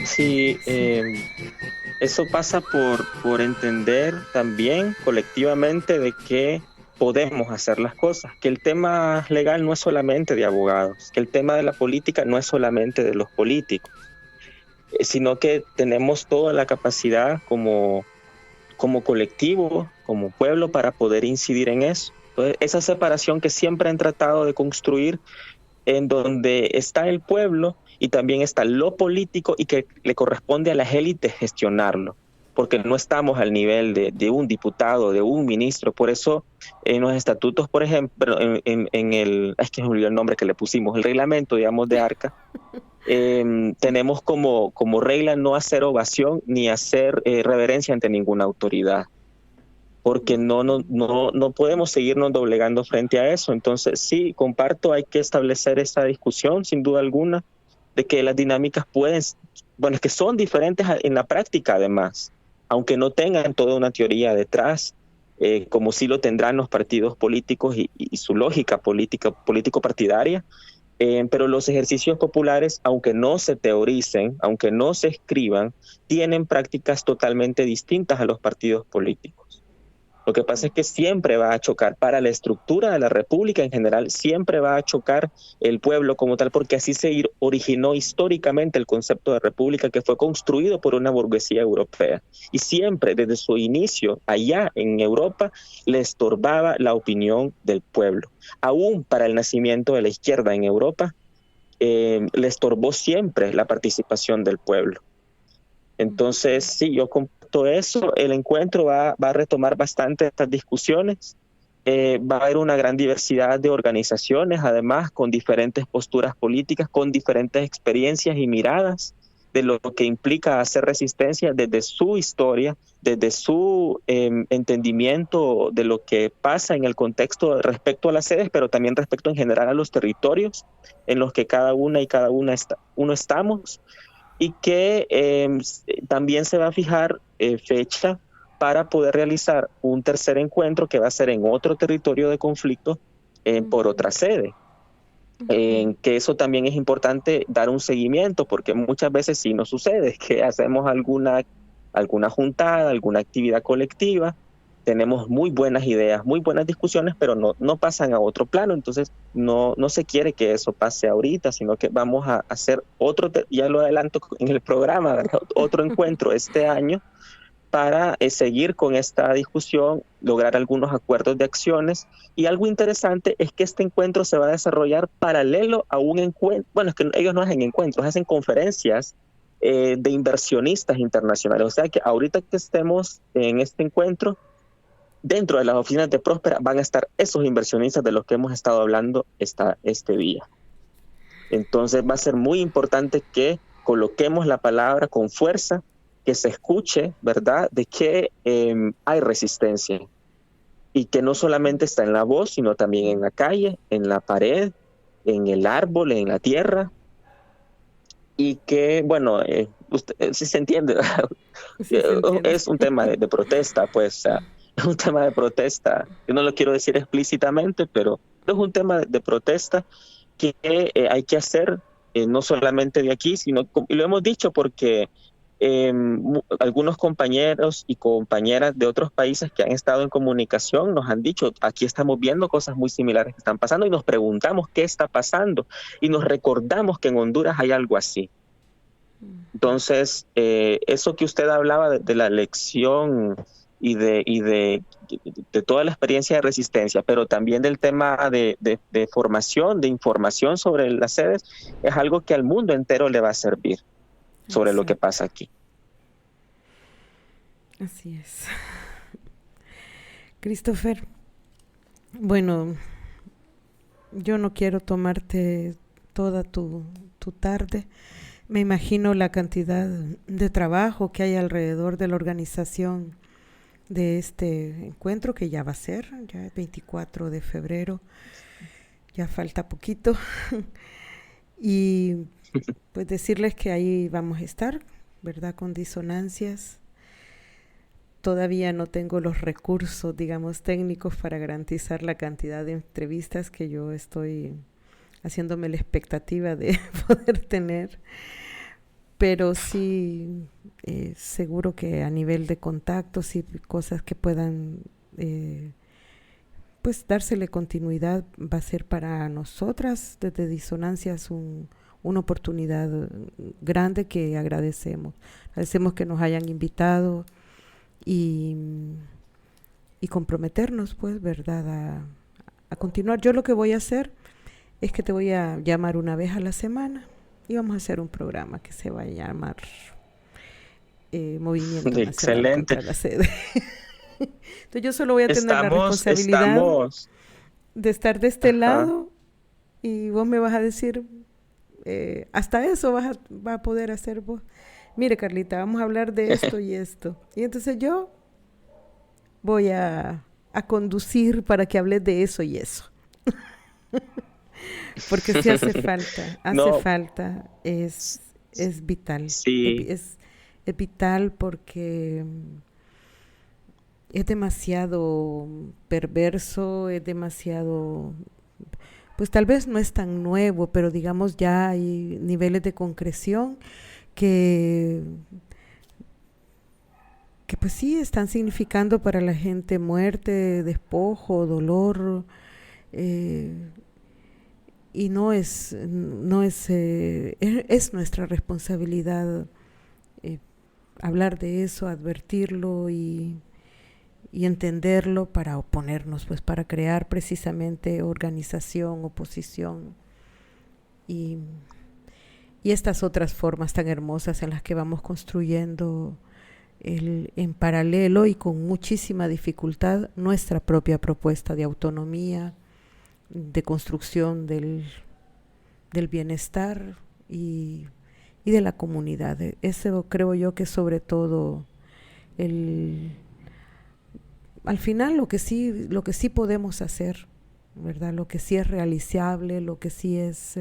Sí, eso pasa por entender también colectivamente de que podemos hacer las cosas, que el tema legal no es solamente de abogados, que el tema de la política no es solamente de los políticos, sino que tenemos toda la capacidad como colectivo, como pueblo, para poder incidir en eso. Entonces, esa separación que siempre han tratado de construir, en donde está el pueblo y también está lo político, y que le corresponde a las élites gestionarlo, porque no estamos al nivel de un diputado, de un ministro. Por eso en los estatutos, por ejemplo, en el, es que me olvidó el nombre que le pusimos, el reglamento, digamos, de Arca, tenemos como regla no hacer ovación ni hacer reverencia ante ninguna autoridad, porque no podemos seguirnos doblegando frente a eso. Entonces sí, comparto, hay que establecer esa discusión, sin duda alguna, de que las dinámicas es que son diferentes en la práctica, además, aunque no tengan toda una teoría detrás, como sí lo tendrán los partidos políticos y su lógica político-partidaria, pero los ejercicios populares, aunque no se teoricen, aunque no se escriban, tienen prácticas totalmente distintas a los partidos políticos. Lo que pasa es que siempre va a chocar, para la estructura de la república en general, siempre va a chocar el pueblo como tal, porque así se originó históricamente el concepto de república, que fue construido por una burguesía europea. Y siempre, desde su inicio, allá en Europa, le estorbaba la opinión del pueblo. Aún para el nacimiento de la izquierda en Europa, le estorbó siempre la participación del pueblo. Entonces, sí, yo comparto eso. El encuentro va a retomar bastante estas discusiones. Va a haber una gran diversidad de organizaciones, además, con diferentes posturas políticas, con diferentes experiencias y miradas de lo que implica hacer resistencia desde su historia, desde su entendimiento de lo que pasa en el contexto respecto a las sedes, pero también respecto en general a los territorios en los que cada uno estamos. Y que también se va a fijar fecha para poder realizar un tercer encuentro, que va a ser en otro territorio de conflicto por otra sede. Que eso también es importante dar un seguimiento, porque muchas veces sí nos sucede que hacemos alguna juntada, alguna actividad colectiva, tenemos muy buenas ideas, muy buenas discusiones, pero no pasan a otro plano. Entonces no se quiere que eso pase ahorita, sino que vamos a hacer otro, ya lo adelanto en el programa, ¿verdad? Otro encuentro este año para seguir con esta discusión, lograr algunos acuerdos de acciones. Y algo interesante es que este encuentro se va a desarrollar paralelo a un encuentro. Bueno, es que ellos no hacen encuentros, hacen conferencias de inversionistas internacionales. O sea que ahorita que estemos en este encuentro, dentro de las oficinas de Próspera van a estar esos inversionistas de los que hemos estado hablando este día. Entonces va a ser muy importante que coloquemos la palabra con fuerza, que se escuche, ¿verdad?, de que hay resistencia y que no solamente está en la voz, sino también en la calle, en la pared, en el árbol, en la tierra, y que, bueno, si se entiende, sí se entiende. Es un tema de protesta, pues, es un tema de protesta. Yo no lo quiero decir explícitamente, pero es un tema de protesta que hay que hacer, no solamente de aquí, sino, y lo hemos dicho porque algunos compañeros y compañeras de otros países que han estado en comunicación nos han dicho, aquí estamos viendo cosas muy similares que están pasando, y nos preguntamos qué está pasando, y nos recordamos que en Honduras hay algo así. Entonces, eso que usted hablaba de la lección y de toda la experiencia de resistencia, pero también del tema de formación, de información sobre las sedes, es algo que al mundo entero le va a servir sobre lo que pasa aquí. Así es. Christopher, bueno, yo no quiero tomarte toda tu tarde. Me imagino la cantidad de trabajo que hay alrededor de la organización de este encuentro, que ya va a ser, ya el 24 de febrero, ya falta poquito. Y pues decirles que ahí vamos a estar, ¿verdad?, con Disonancias. Todavía no tengo los recursos, digamos, técnicos para garantizar la cantidad de entrevistas que yo estoy haciéndome la expectativa de poder tener, pero sí seguro que a nivel de contactos y cosas que puedan pues dársele continuidad, va a ser para nosotras desde Disonancias una oportunidad grande que agradecemos. Agradecemos que nos hayan invitado y comprometernos, pues, ¿verdad?, a continuar. Yo lo que voy a hacer es que te voy a llamar una vez a la semana y vamos a hacer un programa que se va a llamar Movimiento Nacional contra la Sede. Entonces yo solo voy a tener la responsabilidad de estar de este lado, y vos me vas a decir, hasta eso va a poder hacer vos. Mire, Carlita, vamos a hablar de esto y esto. Y entonces yo voy a conducir para que hables de eso y eso. Porque sí hace falta, es vital. Sí. Es vital porque es demasiado perverso, es demasiado, pues tal vez no es tan nuevo, pero digamos ya hay niveles de concreción que pues sí están significando para la gente muerte, despojo, dolor, y es nuestra responsabilidad hablar de eso, advertirlo y entenderlo para oponernos, pues para crear precisamente organización, oposición y estas otras formas tan hermosas en las que vamos construyendo en paralelo y con muchísima dificultad nuestra propia propuesta de autonomía, de construcción del bienestar y de la comunidad. Eso creo yo que sobre todo al final lo que sí podemos hacer, ¿verdad?, lo que sí es realizable, lo que sí es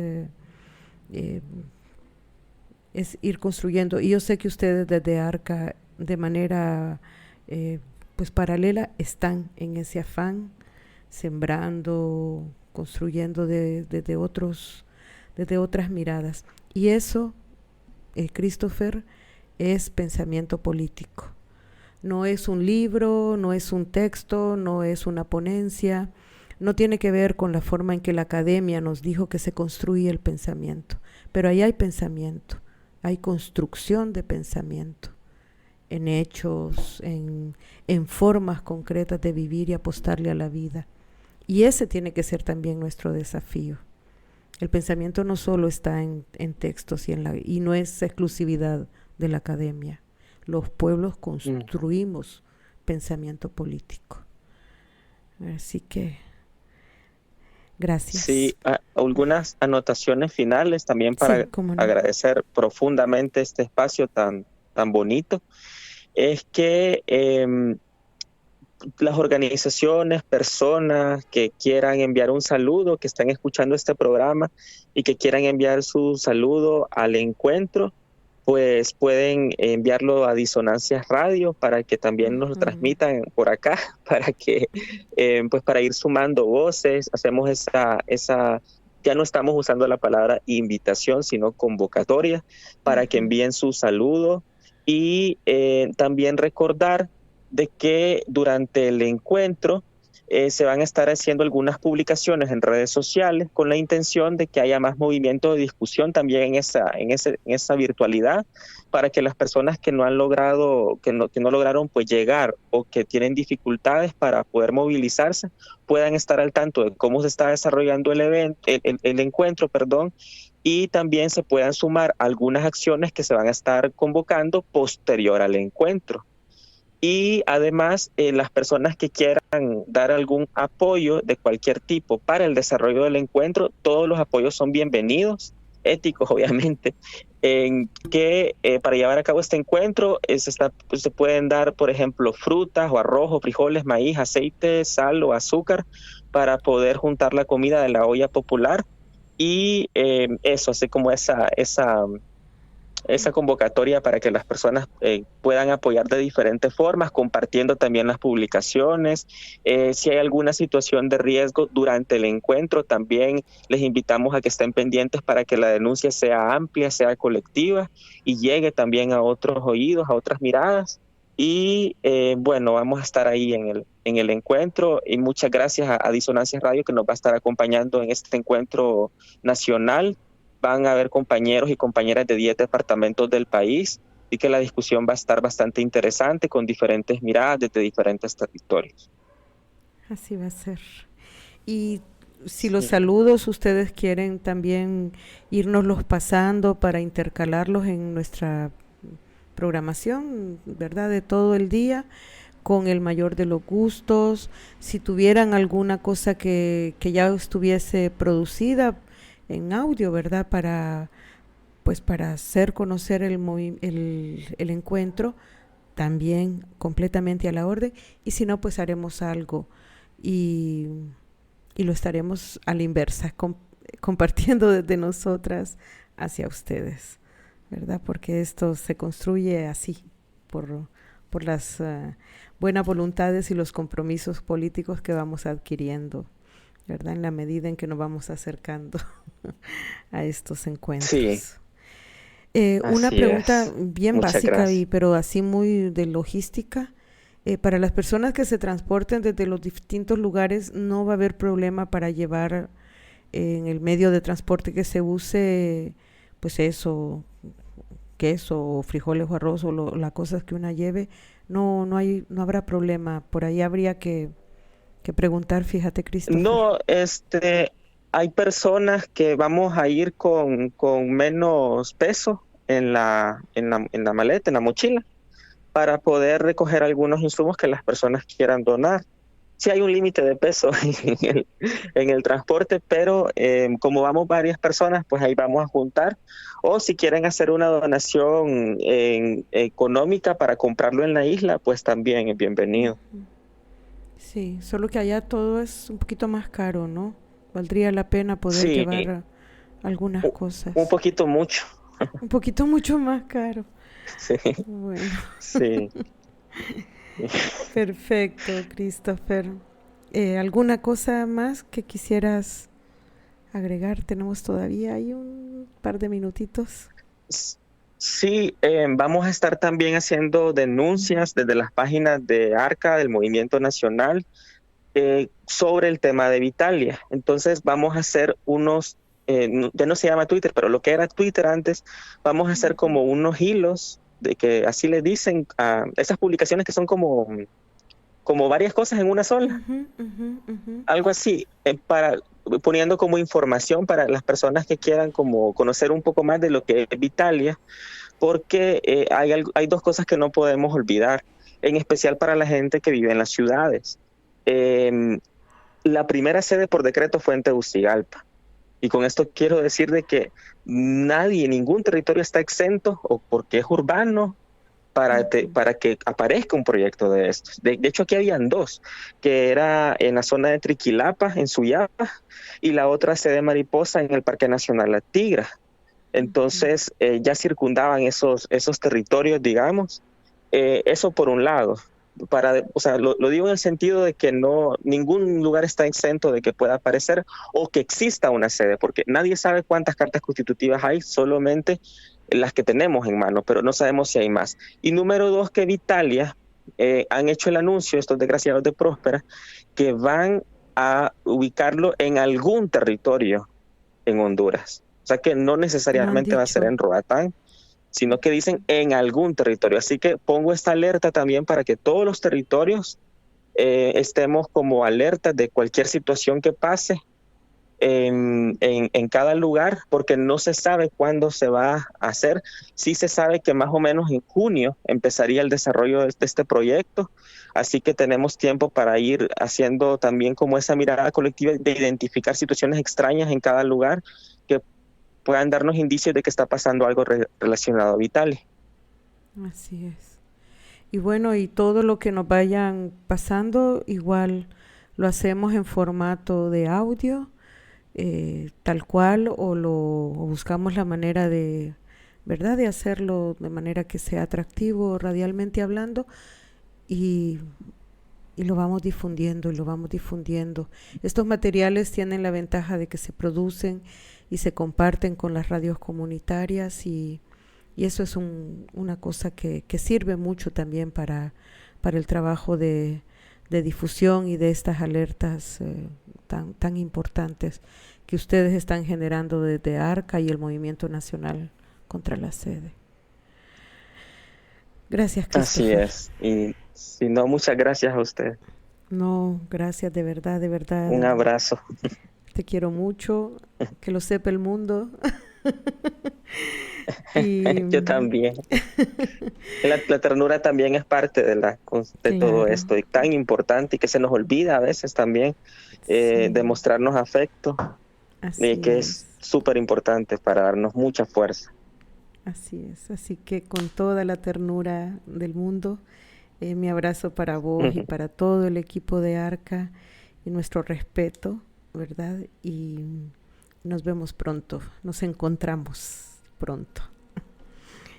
ir construyendo. Y yo sé que ustedes desde ARCA de manera pues paralela están en ese afán, sembrando, construyendo desde otras miradas. Y eso, Christopher, es pensamiento político. No es un libro, no es un texto, no es una ponencia, no tiene que ver con la forma en que la academia nos dijo que se construye el pensamiento, pero ahí hay pensamiento, hay construcción de pensamiento, en hechos, en formas concretas de vivir y apostarle a la vida. Y ese tiene que ser también nuestro desafío. El pensamiento no solo está en textos y no es exclusividad de la academia. Los pueblos construimos pensamiento político. Así que, gracias. Sí, algunas anotaciones finales también para agradecer profundamente este espacio tan bonito. Es que las organizaciones, personas que quieran enviar un saludo, que están escuchando este programa y que quieran enviar su saludo al encuentro, pues pueden enviarlo a Disonancias Radio para que también nos lo transmitan por acá, para que pues para ir sumando voces. Hacemos esa ya no estamos usando la palabra invitación, sino convocatoria, para que envíen su saludo. Y también recordar de que durante el encuentro se van a estar haciendo algunas publicaciones en redes sociales con la intención de que haya más movimiento de discusión también en esa virtualidad, para que las personas que no han logrado, que no lograron pues llegar o que tienen dificultades para poder movilizarse, puedan estar al tanto de cómo se está desarrollando el encuentro, y también se puedan sumar algunas acciones que se van a estar convocando posterior al encuentro. Y además, las personas que quieran dar algún apoyo de cualquier tipo para el desarrollo del encuentro, todos los apoyos son bienvenidos, éticos obviamente, en que para llevar a cabo este encuentro se pueden dar, por ejemplo, frutas o arroz o frijoles, maíz, aceite, sal o azúcar para poder juntar la comida de la olla popular. Y eso, así como esa convocatoria para que las personas puedan apoyar de diferentes formas, compartiendo también las publicaciones. Si hay alguna situación de riesgo durante el encuentro, también les invitamos a que estén pendientes para que la denuncia sea amplia, sea colectiva y llegue también a otros oídos, a otras miradas. Y bueno, vamos a estar ahí en el encuentro, y muchas gracias a Disonancias Radio, que nos va a estar acompañando en este encuentro nacional. Van a haber compañeros y compañeras de 10 departamentos del país, y que la discusión va a estar bastante interesante con diferentes miradas desde diferentes territorios. Así va a ser. Y si los saludos ustedes quieren también irnoslos pasando para intercalarlos en nuestra programación, ¿verdad?, de todo el día, con el mayor de los gustos. Si tuvieran alguna cosa que ya estuviese producida en audio, ¿verdad?, para hacer conocer el encuentro, también completamente a la orden. Y si no, pues haremos algo y lo estaremos a la inversa, compartiendo desde nosotras hacia ustedes, ¿verdad? Porque esto se construye así, por las buenas voluntades y los compromisos políticos que vamos adquiriendo, ¿verdad?, en la medida en que nos vamos acercando a estos encuentros. Sí. Una pregunta bien Muchas básica, gracias. pero así muy de logística. Para las personas que se transporten desde los distintos lugares, ¿no va a haber problema para llevar en el medio de transporte que se use, pues eso, queso o frijoles o arroz o las cosas que una lleve? No habrá problema. Por ahí habría que preguntar, fíjate, Christopher. No, hay personas que vamos a ir con menos peso en la maleta, en la mochila, para poder recoger algunos insumos que las personas quieran donar. Sí hay un límite de peso en el transporte, pero como vamos varias personas, pues ahí vamos a juntar. O si quieren hacer una donación económica para comprarlo en la isla, pues también es bienvenido. Sí, solo que allá todo es un poquito más caro, ¿no? Valdría la pena poder Sí, llevar algunas cosas. un poquito mucho. Un poquito mucho más caro. Sí. Bueno. Sí. Perfecto, Christopher. ¿Alguna cosa más que quisieras agregar? Tenemos todavía ahí un par de minutitos. Sí, vamos a estar también haciendo denuncias desde las páginas de ARCA, del Movimiento Nacional, sobre el tema de Vitalia. Entonces vamos a hacer ya no se llama Twitter, pero lo que era Twitter antes, vamos a hacer como unos hilos, de que así le dicen a esas publicaciones que son como varias cosas en una sola. Algo así, poniendo como información para las personas que quieran como conocer un poco más de lo que es Vitalia, porque hay dos cosas que no podemos olvidar, en especial para la gente que vive en las ciudades. La primera sede por decreto fue en Tegucigalpa, y con esto quiero decir de que ningún territorio está exento, o porque es urbano, para que aparezca un proyecto de estos. De hecho, aquí habían dos, que era en la zona de Triquilapa, en Suyapa, y la otra sede mariposa en el Parque Nacional La Tigra. Entonces, ya circundaban esos territorios, digamos. Eso por un lado. Lo digo en el sentido de que ningún lugar está exento de que pueda aparecer o que exista una sede, porque nadie sabe cuántas cartas constitutivas hay, solamente las que tenemos en mano, pero no sabemos si hay más. Y número dos, que Vitalia han hecho el anuncio, estos desgraciados de Próspera, que van a ubicarlo en algún territorio en Honduras. O sea que no necesariamente va a ser en Roatán, sino que dicen en algún territorio. Así que pongo esta alerta también para que todos los territorios estemos como alertas de cualquier situación que pase en cada lugar, porque no se sabe cuándo se va a hacer. Sí se sabe que más o menos en junio empezaría el desarrollo de este proyecto, así que tenemos tiempo para ir haciendo también como esa mirada colectiva de identificar situaciones extrañas en cada lugar que puedan darnos indicios de que está pasando algo relacionado a Vitalia. Así es. Y bueno, y todo lo que nos vayan pasando, igual lo hacemos en formato de audio, tal cual, o buscamos la manera de, ¿verdad?, de hacerlo de manera que sea atractivo radialmente hablando, y lo vamos difundiendo, Estos materiales tienen la ventaja de que se producen y se comparten con las radios comunitarias, y eso es una cosa que sirve mucho también para el trabajo de difusión y de estas alertas tan importantes que ustedes están generando desde ARCA y el Movimiento Nacional contra la Sede. Gracias, Christopher. Así es. Y si no, muchas gracias a usted. No, gracias, de verdad. Un abrazo. Te quiero mucho, que lo sepa el mundo. Y yo también. La ternura también es parte de todo esto, y tan importante, y que se nos olvida a veces también, demostrarnos afecto, que es súper importante para darnos mucha fuerza. Así es, así que con toda la ternura del mundo, mi abrazo para vos y para todo el equipo de ARCA, y nuestro respeto, ¿verdad? Y nos vemos pronto, nos encontramos pronto.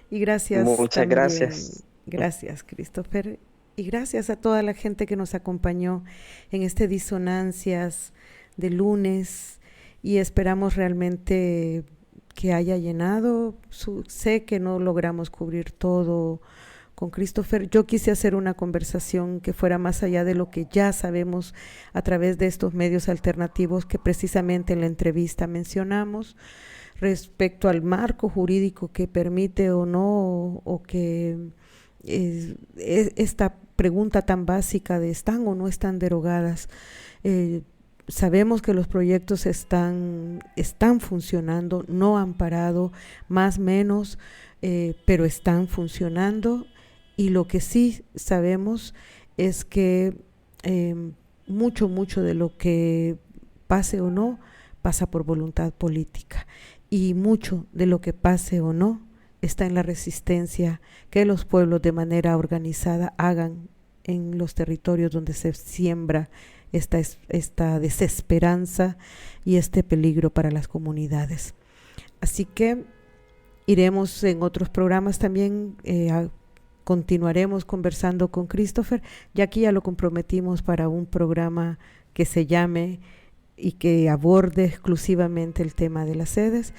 Y gracias. Muchas gracias. Gracias, Christopher. Y gracias a toda la gente que nos acompañó en este Disonancias de lunes, y esperamos realmente que haya llenado. Sé que no logramos cubrir todo con Christopher. Yo quise hacer una conversación que fuera más allá de lo que ya sabemos a través de estos medios alternativos que precisamente en la entrevista mencionamos, respecto al marco jurídico que permite o no, o que esta pregunta tan básica de ¿están o no están derogadas? Sabemos que los proyectos están funcionando, no han parado, más o menos, pero están funcionando, y lo que sí sabemos es que mucho de lo que pase o no pasa por voluntad política, y mucho de lo que pase o no está en la resistencia que los pueblos de manera organizada hagan en los territorios donde se siembra esta desesperanza y este peligro para las comunidades. Así que iremos en otros programas también, continuaremos conversando con Christopher, ya que ya lo comprometimos para un programa que se llame y que aborde exclusivamente el tema de las sedes,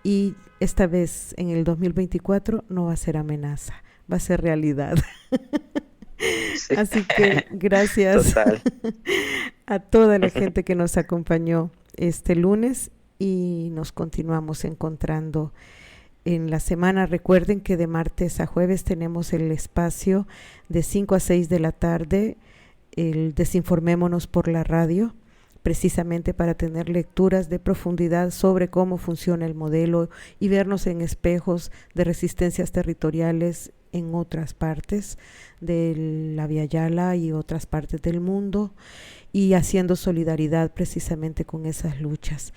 y esta vez en el 2024 no va a ser amenaza, va a ser realidad. Sí. Así que gracias a toda la gente que nos acompañó este lunes y nos continuamos encontrando en la semana. Recuerden que de martes a jueves tenemos el espacio de 5 a 6 de la tarde, el Desinformémonos por la radio, precisamente para tener lecturas de profundidad sobre cómo funciona el modelo y vernos en espejos de resistencias territoriales en otras partes de la Vía Yala y otras partes del mundo, y haciendo solidaridad precisamente con esas luchas.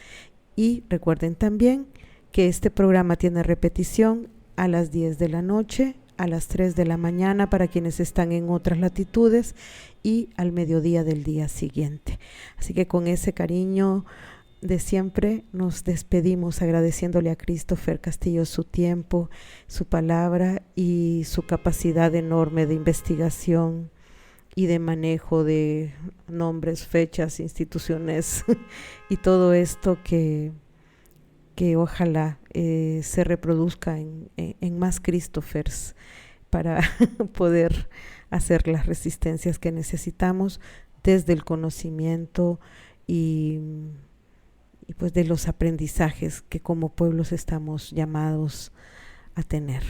Y recuerden también que este programa tiene repetición a las 10 de la noche, a las 3 de la mañana para quienes están en otras latitudes y al mediodía del día siguiente. Así que con ese cariño de siempre nos despedimos agradeciéndole a Christopher Castillo su tiempo, su palabra y su capacidad enorme de investigación y de manejo de nombres, fechas, instituciones y todo esto que ojalá se reproduzca en más Christophers para poder hacer las resistencias que necesitamos desde el conocimiento y pues de los aprendizajes que como pueblos estamos llamados a tener.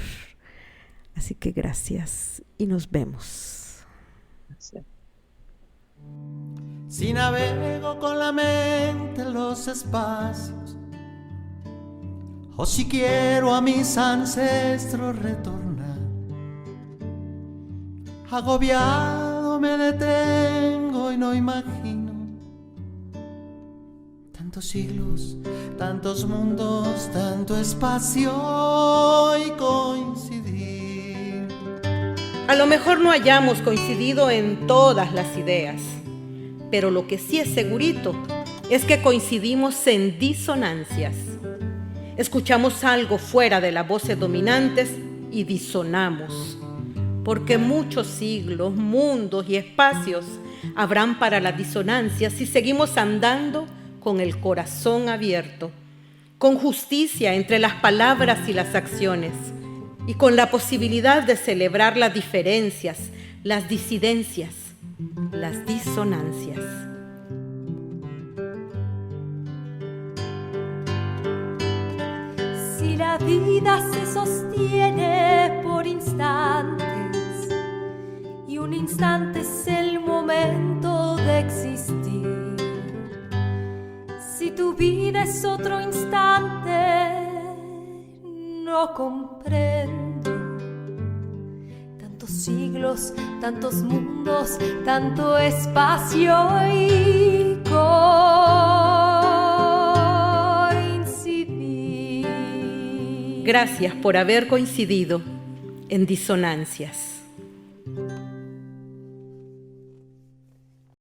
Así que gracias y nos vemos. Gracias. Si navego con la mente en los espacios, o si quiero a mis ancestros retornar, agobiado me detengo y no imagino tantos siglos, tantos mundos, tanto espacio y coincidir. A lo mejor no hayamos coincidido en todas las ideas, pero lo que sí es segurito es que coincidimos en disonancias. Escuchamos algo fuera de las voces dominantes y disonamos, porque muchos siglos, mundos y espacios habrán para las disonancias si seguimos andando con el corazón abierto, con justicia entre las palabras y las acciones, y con la posibilidad de celebrar las diferencias, las disidencias, las disonancias. Si la vida se sostiene por instantes y un instante es el momento de existir, si tu vida es otro instante, no comprendo tantos siglos, tantos mundos, tanto espacio y Gracias por haber coincidido en disonancias.